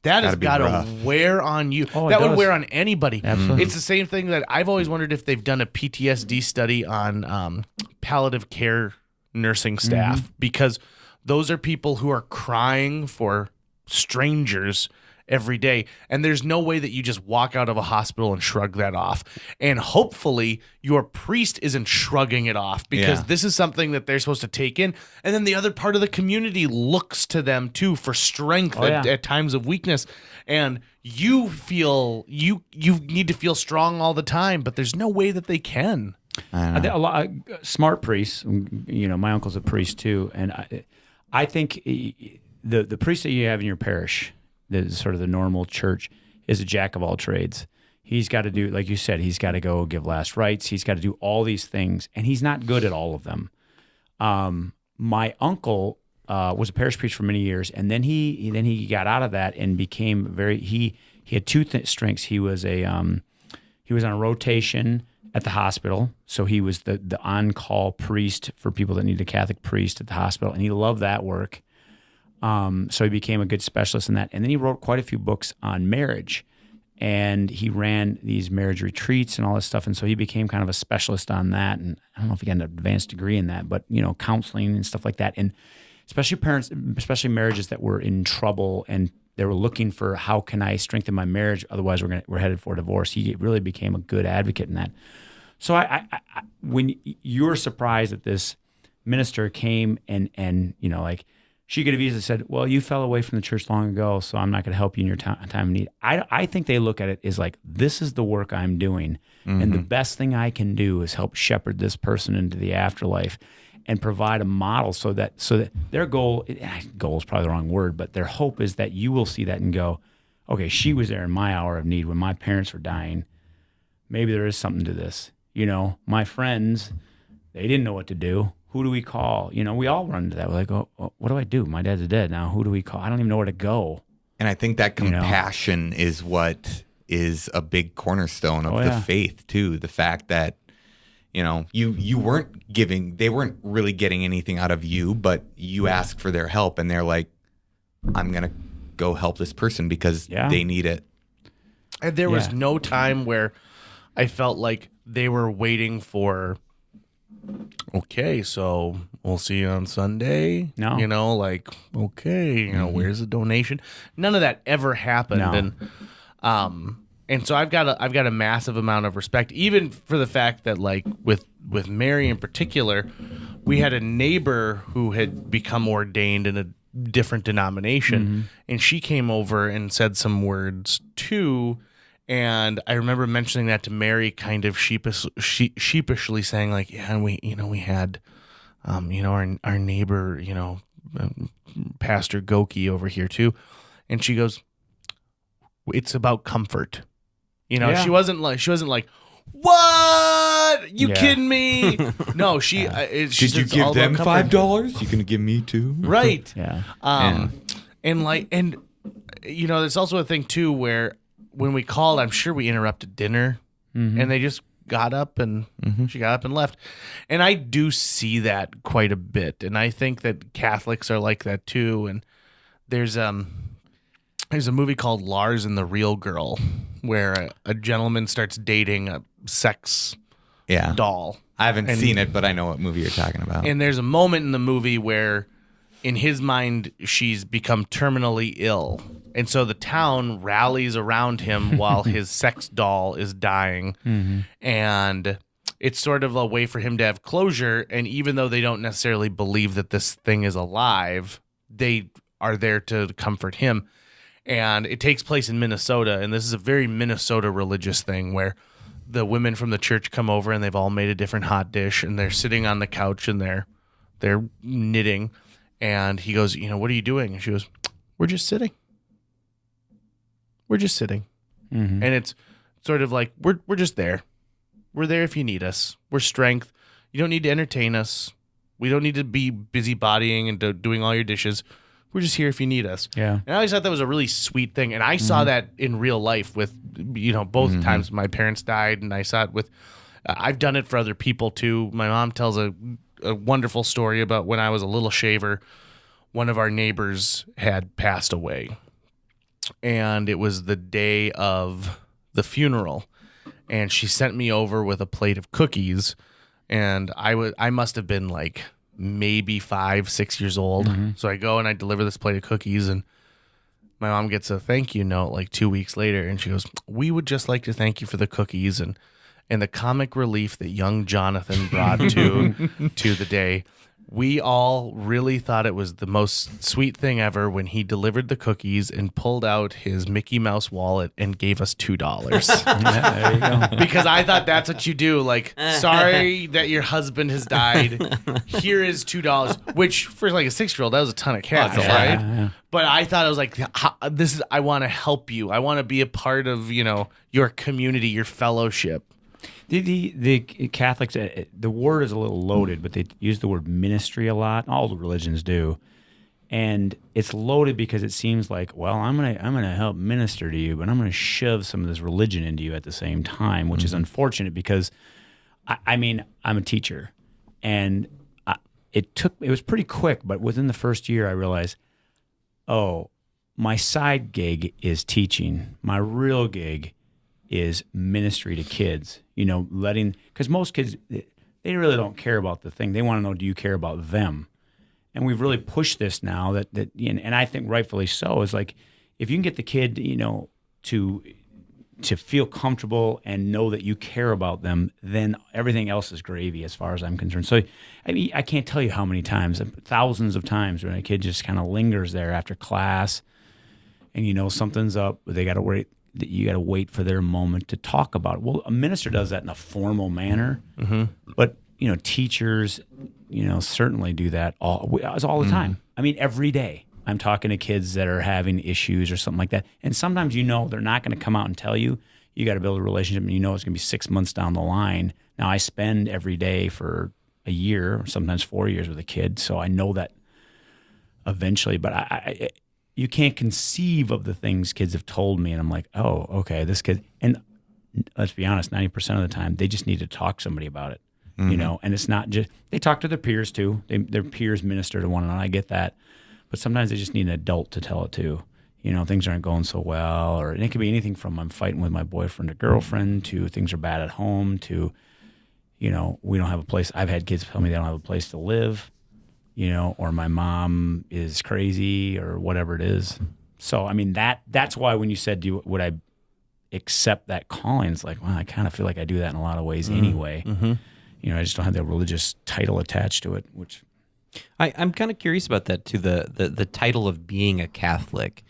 That has got to wear on you. Oh, that it would does. wear on anybody. Absolutely. It's the same thing that I've always wondered if they've done a PTSD study on palliative care nursing staff, because those are people who are crying for strangers every day. And there's no way that you just walk out of a hospital and shrug that off. And hopefully your priest isn't shrugging it off, because this is something that they're supposed to take in. And then the other part of the community looks to them too for strength at times of weakness. And you feel you need to feel strong all the time, but there's no way that they can. A lot smart priests. My uncle's a priest too, and I think the priest that you have in your parish, the sort of the normal church, is a jack of all trades. He's got to do, like you said, he's got to go give last rites. He's got to do all these things, and he's not good at all of them. My uncle was a parish priest for many years, and then he got out of that and became he had two strengths. He was on a rotation at the hospital, so he was the on-call priest for people that needed a Catholic priest at the hospital, and he loved that work. So he became a good specialist in that. And then he wrote quite a few books on marriage, and he ran these marriage retreats and all this stuff. And so he became kind of a specialist on that. And I don't know if he got an advanced degree in that, but counseling and stuff like that. And especially marriages that were in trouble and they were looking for, how can I strengthen my marriage? Otherwise we're headed for divorce. He really became a good advocate in that. So I when you're surprised that this minister came and she could have easily said, well, you fell away from the church long ago, so I'm not going to help you in your time of need. I think they look at it as like, this is the work I'm doing, and the best thing I can do is help shepherd this person into the afterlife and provide a model so that their goal is probably the wrong word, but their hope is that you will see that and go, okay, she was there in my hour of need when my parents were dying. Maybe there is something to this. My friends, they didn't know what to do. Who do we call? We all run into that. We're like, oh, what do I do? My dad's dead now. Who do we call? I don't even know where to go. And I think that compassion is what is a big cornerstone of the faith too. The fact that, you weren't they weren't really getting anything out of you, but you asked for their help, and they're like, I'm going to go help this person because they need it. And there was no time where I felt like they were waiting for, okay, so we'll see you on Sunday. No. Where's the donation? None of that ever happened. No. And so I've got a massive amount of respect, even for the fact that, like, with Mary in particular, we had a neighbor who had become ordained in a different denomination, and she came over and said some words too. And I remember mentioning that to Mary, kind of sheepishly saying, like, yeah, and we had, our neighbor, Pastor Goki over here too. And she goes, it's about comfort. She wasn't like, what? You kidding me? No, she Did you give them $5? You gonna give me $2? Right. Yeah. And there's also a thing too where, when we called, I'm sure we interrupted dinner, and they just got up and she got up and left. And I do see that quite a bit. And I think that Catholics are like that too. And there's there's a movie called Lars and the Real Girl, where a gentleman starts dating a sex doll. I haven't seen it, but I know what movie you're talking about. And there's a moment in the movie where, in his mind, she's become terminally ill. And so the town rallies around him while his sex doll is dying. Mm-hmm. And it's sort of a way for him to have closure. And even though they don't necessarily believe that this thing is alive, they are there to comfort him. And it takes place in Minnesota. And this is a very Minnesota religious thing where the women from the church come over and they've all made a different hot dish. And they're sitting on the couch and they're knitting. And he goes, what are you doing? And she goes, we're just sitting. We're just sitting. Mm-hmm. And it's sort of like, we're just there. We're there if you need us. We're strength. You don't need to entertain us. We don't need to be busybodying and doing all your dishes. We're just here if you need us. Yeah. And I always thought that was a really sweet thing. And I saw that in real life with, both times my parents died. And I saw it with, I've done it for other people too. My mom tells a wonderful story about when I was a little shaver, one of our neighbors had passed away. And it was the day of the funeral. And she sent me over with a plate of cookies. And I must have been like maybe 5-6 years old. Mm-hmm. So I go and I deliver this plate of cookies, and my mom gets a thank you note like 2 weeks later, and she goes, we would just like to thank you for the cookies and the comic relief that young Jonathan brought to the day. We all really thought it was the most sweet thing ever when he delivered the cookies and pulled out his Mickey Mouse wallet and gave us $2. Yeah, there you go. Because I thought that's what you do. Like, sorry that your husband has died. Here is $2, which for like a 6-year-old, that was a ton of cash, right? Yeah. But I thought it was like, I want to help you. I want to be a part of, your community, your fellowship. The Catholics, the word is a little loaded, but they use the word ministry a lot. All the religions do, and it's loaded because it seems like, well, I'm gonna help minister to you, but I'm gonna shove some of this religion into you at the same time, which is unfortunate because, I'm a teacher, and it was pretty quick, but within the first year I realized, oh, my side gig is teaching. My real gig is ministry to kids, because most kids, they really don't care about the thing. They want to know, do you care about them? And we've really pushed this now that and I think rightfully so, is like, if you can get the kid, to feel comfortable and know that you care about them, then everything else is gravy as far as I'm concerned. So, I can't tell you how many times, thousands of times, when a kid just kind of lingers there after class and, something's up, they got to worry. You got to wait for their moment to talk about it. Well, a minister does that in a formal manner, but teachers, certainly do that all the time. Every day I'm talking to kids that are having issues or something like that, and sometimes they're not going to come out and tell you. You got to build a relationship, and it's going to be 6 months down the line. Now I spend every day for a year, sometimes 4 years with a kid, so I know that eventually. But you can't conceive of the things kids have told me, and I'm like, oh, okay, this kid. And let's be honest, 90% of the time, they just need to talk to somebody about it, And it's not just they talk to their peers too. Their peers minister to one another. I get that, but sometimes they just need an adult to tell it too. Things aren't going so well, and it could be anything from I'm fighting with my boyfriend or girlfriend to things are bad at home to, we don't have a place. I've had kids tell me they don't have a place to live. Or my mom is crazy or whatever it is. So, that's why when you said, would I accept that calling? It's like, well, I kind of feel like I do that in a lot of ways anyway. Mm-hmm. I just don't have that religious title attached to it, which... I'm kind of curious about that too, the title of being a Catholic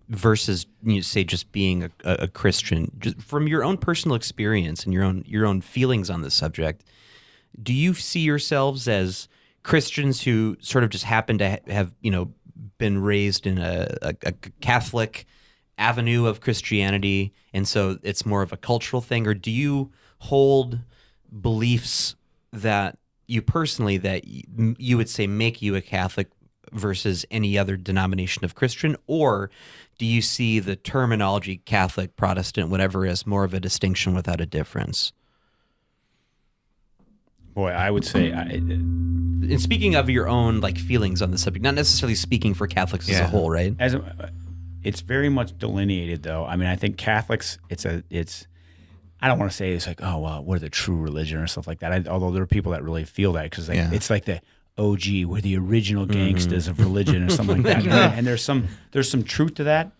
versus, say, just being a Christian. Just from your own personal experience and your own feelings on the subject, do you see yourselves as Christians who sort of just happen to have, been raised in a Catholic avenue of Christianity, and so it's more of a cultural thing? Or do you hold beliefs that you personally, that you would say make you a Catholic versus any other denomination of Christian? Or do you see the terminology Catholic, Protestant, whatever, as more of a distinction without a difference? Boy, I would say... And speaking of your own feelings on the subject, not necessarily speaking for Catholics as a whole, right? it's very much delineated, though. I mean, I think Catholics, it's I don't want to say it's like, oh, well, we're the true religion or stuff like that. Although there are people that really feel that because it's like the OG, we're the original gangsters of religion or something like that. And there's some truth to that.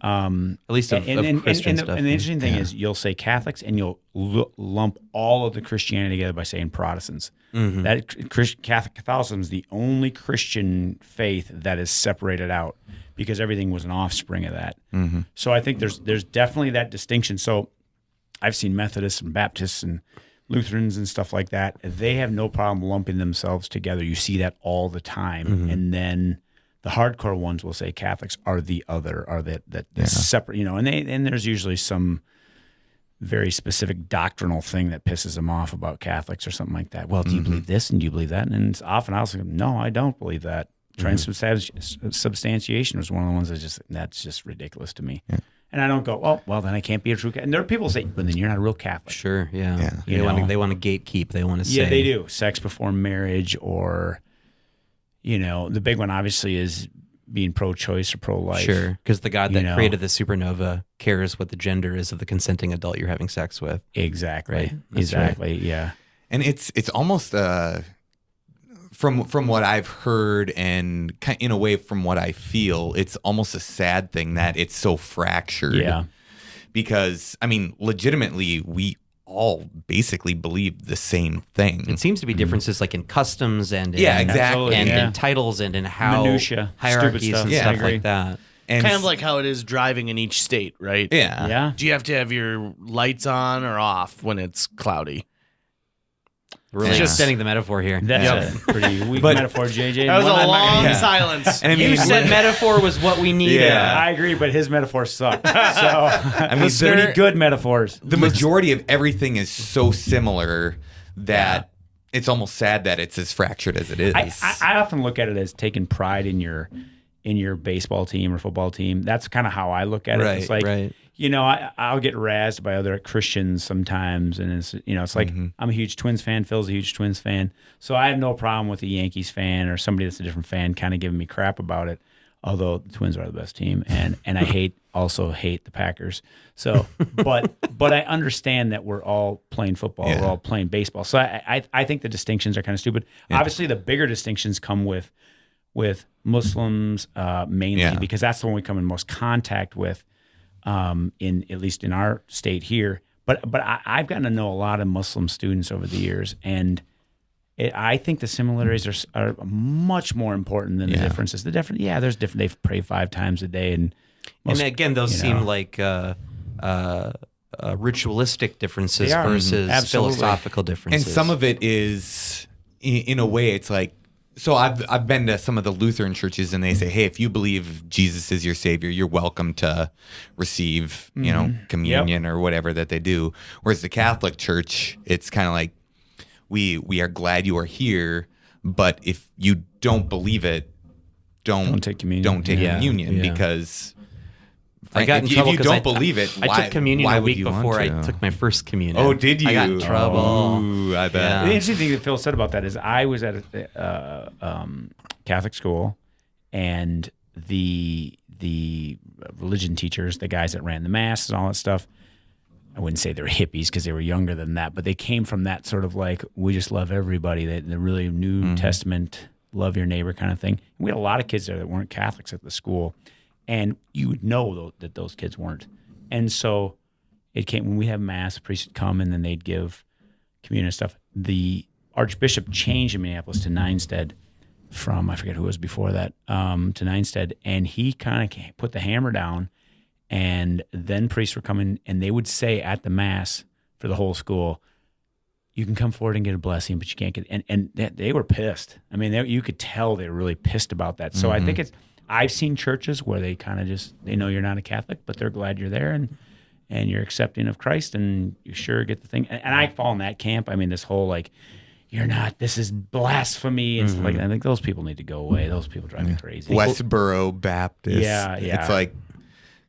At least of Christian stuff. And the interesting thing is you'll say Catholics and you'll lump all of the Christianity together by saying Protestants. That Catholicism is the only Christian faith that is separated out because everything was an offspring of that. So I think there's definitely that distinction. So I've seen Methodists and Baptists and Lutherans and stuff like that. They have no problem lumping themselves together. You see that all the time. And then the hardcore ones will say Catholics are the other, are that separate, and there's usually some very specific doctrinal thing that pisses them off about Catholics or something like that. Well, do you believe this and do you believe that? And it's often I'll say, no, I don't believe that. Transubstantiation was one of the ones that's just ridiculous to me. And I don't go, oh, well, then I can't be a true Catholic. And there are people who say, well, then you're not a real Catholic. Sure, yeah. They want to gatekeep. They want to say. Yeah, they do. Sex before marriage or, the big one obviously is being pro-choice or pro-life. Sure, because the God that created the supernova cares what the gender is of the consenting adult you're having sex with. Exactly. Right? Exactly, yeah. And it's almost from what I've heard and in a way from what I feel, it's almost a sad thing that it's so fractured. Yeah. Because, I mean, legitimately, we all basically believe the same thing. It seems to be differences like in customs and exactly. and in titles and in how minutia, hierarchies and stuff like that. And Kind of like how it is driving in each state, right? Yeah. Yeah. Do you have to have your lights on or off when it's cloudy? Really extending the metaphor here. That's a pretty weak metaphor, JJ. That was a long silence. And I mean, You said metaphor was what we needed. Yeah. I agree, but his metaphor sucked. So, I mean, pretty good metaphors. the majority of everything is so similar that it's almost sad that it's as fractured as it is. I often look at it as taking pride in your baseball team or football team. That's kind of how I look at it. It's like, I'll get razzed by other Christians sometimes, and it's like I'm a huge Twins fan. Phil's a huge Twins fan, so I have no problem with a Yankees fan or somebody that's a different fan kind of giving me crap about it. Although the Twins are the best team, and I also hate the Packers. So, but I understand that we're all playing football, we're all playing baseball. So I think the distinctions are kind of stupid. Yeah. Obviously, the bigger distinctions come with Muslims mainly because that's the one we come in most contact with. In at least in our state here, but I've gotten to know a lot of Muslim students over the years, and I think the similarities are much more important than the differences. There's different. They pray 5 times a day, and again, those seem like ritualistic differences versus philosophical differences. And some of it is, in a way, it's like. So I've been to some of the Lutheran churches, and they say, hey, if you believe Jesus is your Savior, you're welcome to receive, communion or whatever that they do. Whereas the Catholic Church, it's kind of like, we are glad you are here, but if you don't believe it, don't take communion. Don't take communion because. I got in trouble if you don't believe it. I took communion a week before I took my first communion. Oh, did you? I got in trouble. Ooh, I bet. Yeah. The interesting thing that Phil said about that is I was at a Catholic school, and the religion teachers, the guys that ran the mass and all that stuff, I wouldn't say they're hippies because they were younger than that, but they came from that sort of like, we just love everybody, the really New Testament, love your neighbor kind of thing. And we had a lot of kids there that weren't Catholics at the school. And you would know that those kids weren't. And so it came when we have mass, priests would come and then they'd give communion and stuff. The Archbishop changed in Minneapolis to Neinstead from, I forget who was before that, to Neinstead. And he kind of put the hammer down, and then priests were coming and they would say at the mass for the whole school, you can come forward and get a blessing, but you can't get, and they were pissed. I mean, you could tell they were really pissed about that. So I think I've seen churches where they kind of they know you're not a Catholic, but they're glad you're there and you're accepting of Christ, and you sure get the thing. And I fall in that camp. I mean, this whole like, you're not, this is blasphemy and stuff like that. I think those people need to go away. Those people drive me crazy. Westboro Baptist. Yeah. It's like,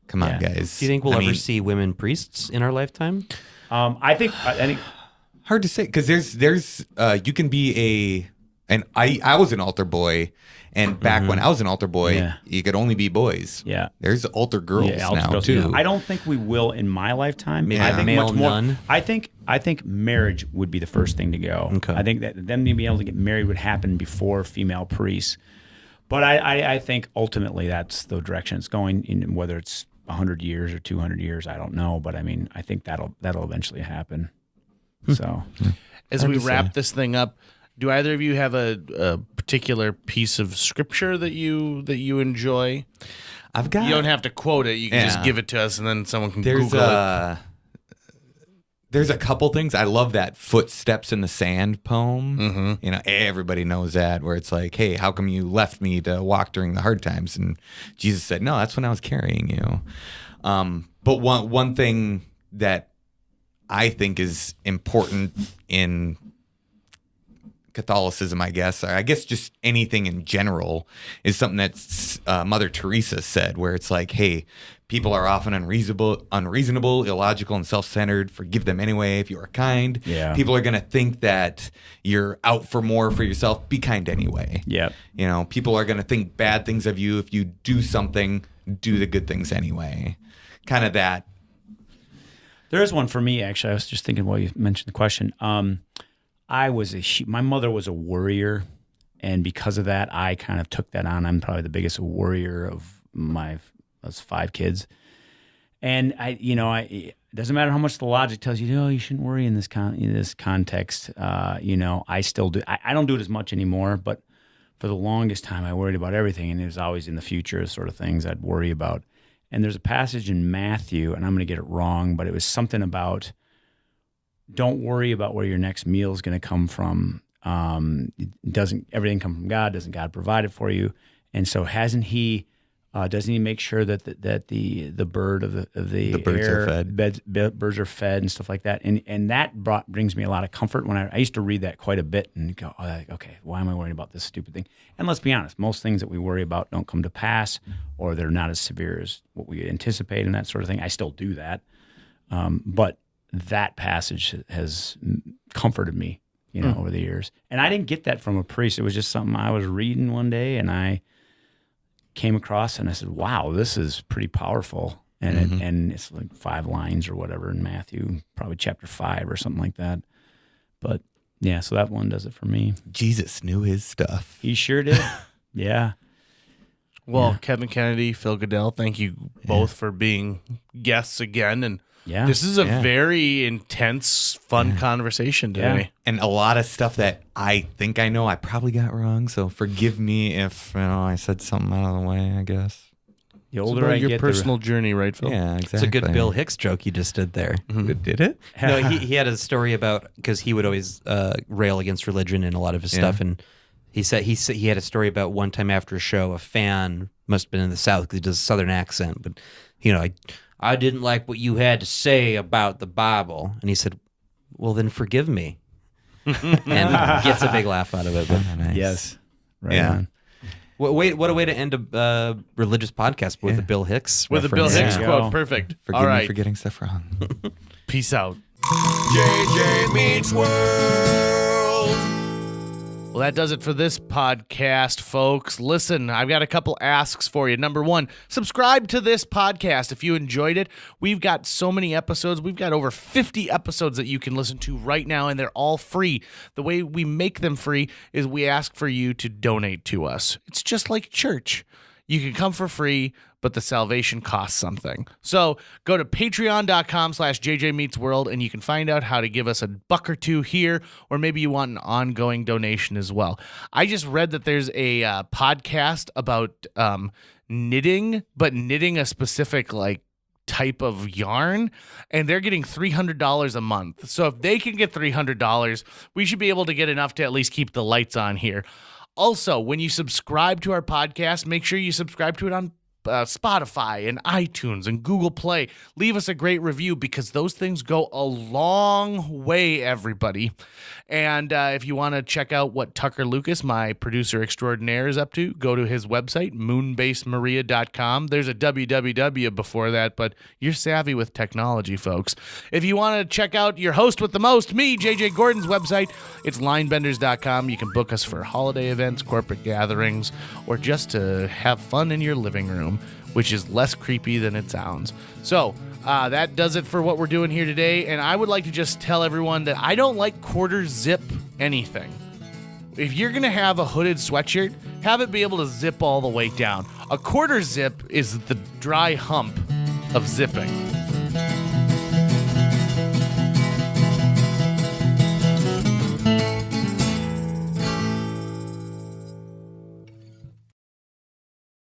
come on, guys. Do you think we'll ever see women priests in our lifetime? I think hard to say, because there's you can be And I was an altar boy, and back when I was an altar boy, you could only be boys. Yeah. There's altar girls altar now girls, too. I don't think we will in my lifetime. Yeah. I think Male much more. nun? I think marriage would be the first thing to go. Okay. I think that them being able to get married would happen before female priests. But I think ultimately that's the direction it's going. In whether it's 100 years or 200 years, I don't know. But I mean, I think that'll eventually happen. So, As we wrap this thing up, do either of you have a particular piece of scripture that you enjoy? I've got. You don't have to quote it. You can just Yeah. give it to us, and then someone can There's Google it. There's a couple things. I love that "Footsteps in the Sand" poem. Mm-hmm. You know, everybody knows that, where it's like, "Hey, how come you left me to walk during the hard times?" And Jesus said, "No, that's when I was carrying you." But one thing that I think is important in Catholicism, I guess, or I guess just anything in general, is something that Mother Teresa said, where it's like, hey, people are often unreasonable, illogical, and self-centered. Forgive them anyway if you are kind. Yeah. People are going to think that you're out for more for yourself. Be kind anyway. yeah. You know, people are going to think bad things of you. If you do something, do the good things anyway. Kind of that. There is one for me, actually. I was just thinking while you mentioned the question. My mother was a worrier, and because of that, I kind of took that on. I'm probably the biggest worrier of us 5 kids. And it doesn't matter how much the logic tells you, you shouldn't worry in this context. I still do. I don't do it as much anymore, but for the longest time, I worried about everything, and it was always in the future sort of things I'd worry about. And there's a passage in Matthew, and I'm going to get it wrong, but it was something about don't worry about where your next meal is going to come from. Doesn't everything come from God? Doesn't God provide it for you? And so doesn't he make sure that the bird of the birds air, are fed. birds are fed and stuff like that? And that brings me a lot of comfort when I used to read that quite a bit and go, okay, why am I worrying about this stupid thing? And let's be honest, most things that we worry about don't come to pass, or they're not as severe as what we anticipate and that sort of thing. I still do that, but that passage has comforted me, over the years. And I didn't get that from a priest. It was just something I was reading one day, and I came across, and I said, "Wow, this is pretty powerful." And and it's like 5 lines or whatever in Matthew, probably chapter 5 or something like that. But yeah, so that one does it for me. Jesus knew his stuff. He sure did. Yeah. Well, Kevin Kennedy, Phil Godel, thank you both for being guests again. And this is a very intense, fun conversation today. And a lot of stuff that I think I know I probably got wrong. So forgive me if I said something out of the way, I guess. The It's older about I your get, personal journey, right, Phil? Yeah, exactly. It's a good Bill Hicks joke you just did there. Did it? No, he had a story about, because he would always rail against religion in a lot of his stuff, and he said he had a story about one time after a show, a fan must have been in the South because he does a Southern accent, but I didn't like what you had to say about the Bible, and he said, "Well, then forgive me," and gets a big laugh out of it. But Nice. Yes. Right Yeah. on. what a way to end a religious podcast with a Bill Hicks With a Bill reference. Hicks Yeah. quote. Perfect. Forgive All me right. for getting stuff wrong. Peace out. JJ Meets World. Well, that does it for this podcast, folks. Listen, I've got a couple asks for you. Number 1, subscribe to this podcast if you enjoyed it. We've got so many episodes. We've got over 50 episodes that you can listen to right now, and they're all free. The way we make them free is we ask for you to donate to us. It's just like church. You can come for free, but the salvation costs something. So go to patreon.com/JJMeetsWorld, and you can find out how to give us $1 or $2 here, or maybe you want an ongoing donation as well. I just read that there's a podcast about knitting, but knitting a specific type of yarn, and they're getting $300 a month. So if they can get $300, we should be able to get enough to at least keep the lights on here. Also, when you subscribe to our podcast, make sure you subscribe to it on Spotify and iTunes and Google Play. Leave us a great review because those things go a long way, everybody. And if you want to check out what Tucker Lucas, my producer extraordinaire, is up to, go to his website, moonbasemaria.com. There's a www before that, but you're savvy with technology, folks. If you want to check out your host with the most, me, JJ Gordon's website, it's linebenders.com. You can book us for holiday events, corporate gatherings, or just to have fun in your living room, which is less creepy than it sounds. So that does it for what we're doing here today. And I would like to just tell everyone that I don't like quarter zip anything. If you're going to have a hooded sweatshirt, have it be able to zip all the way down. A quarter zip is the dry hump of zipping.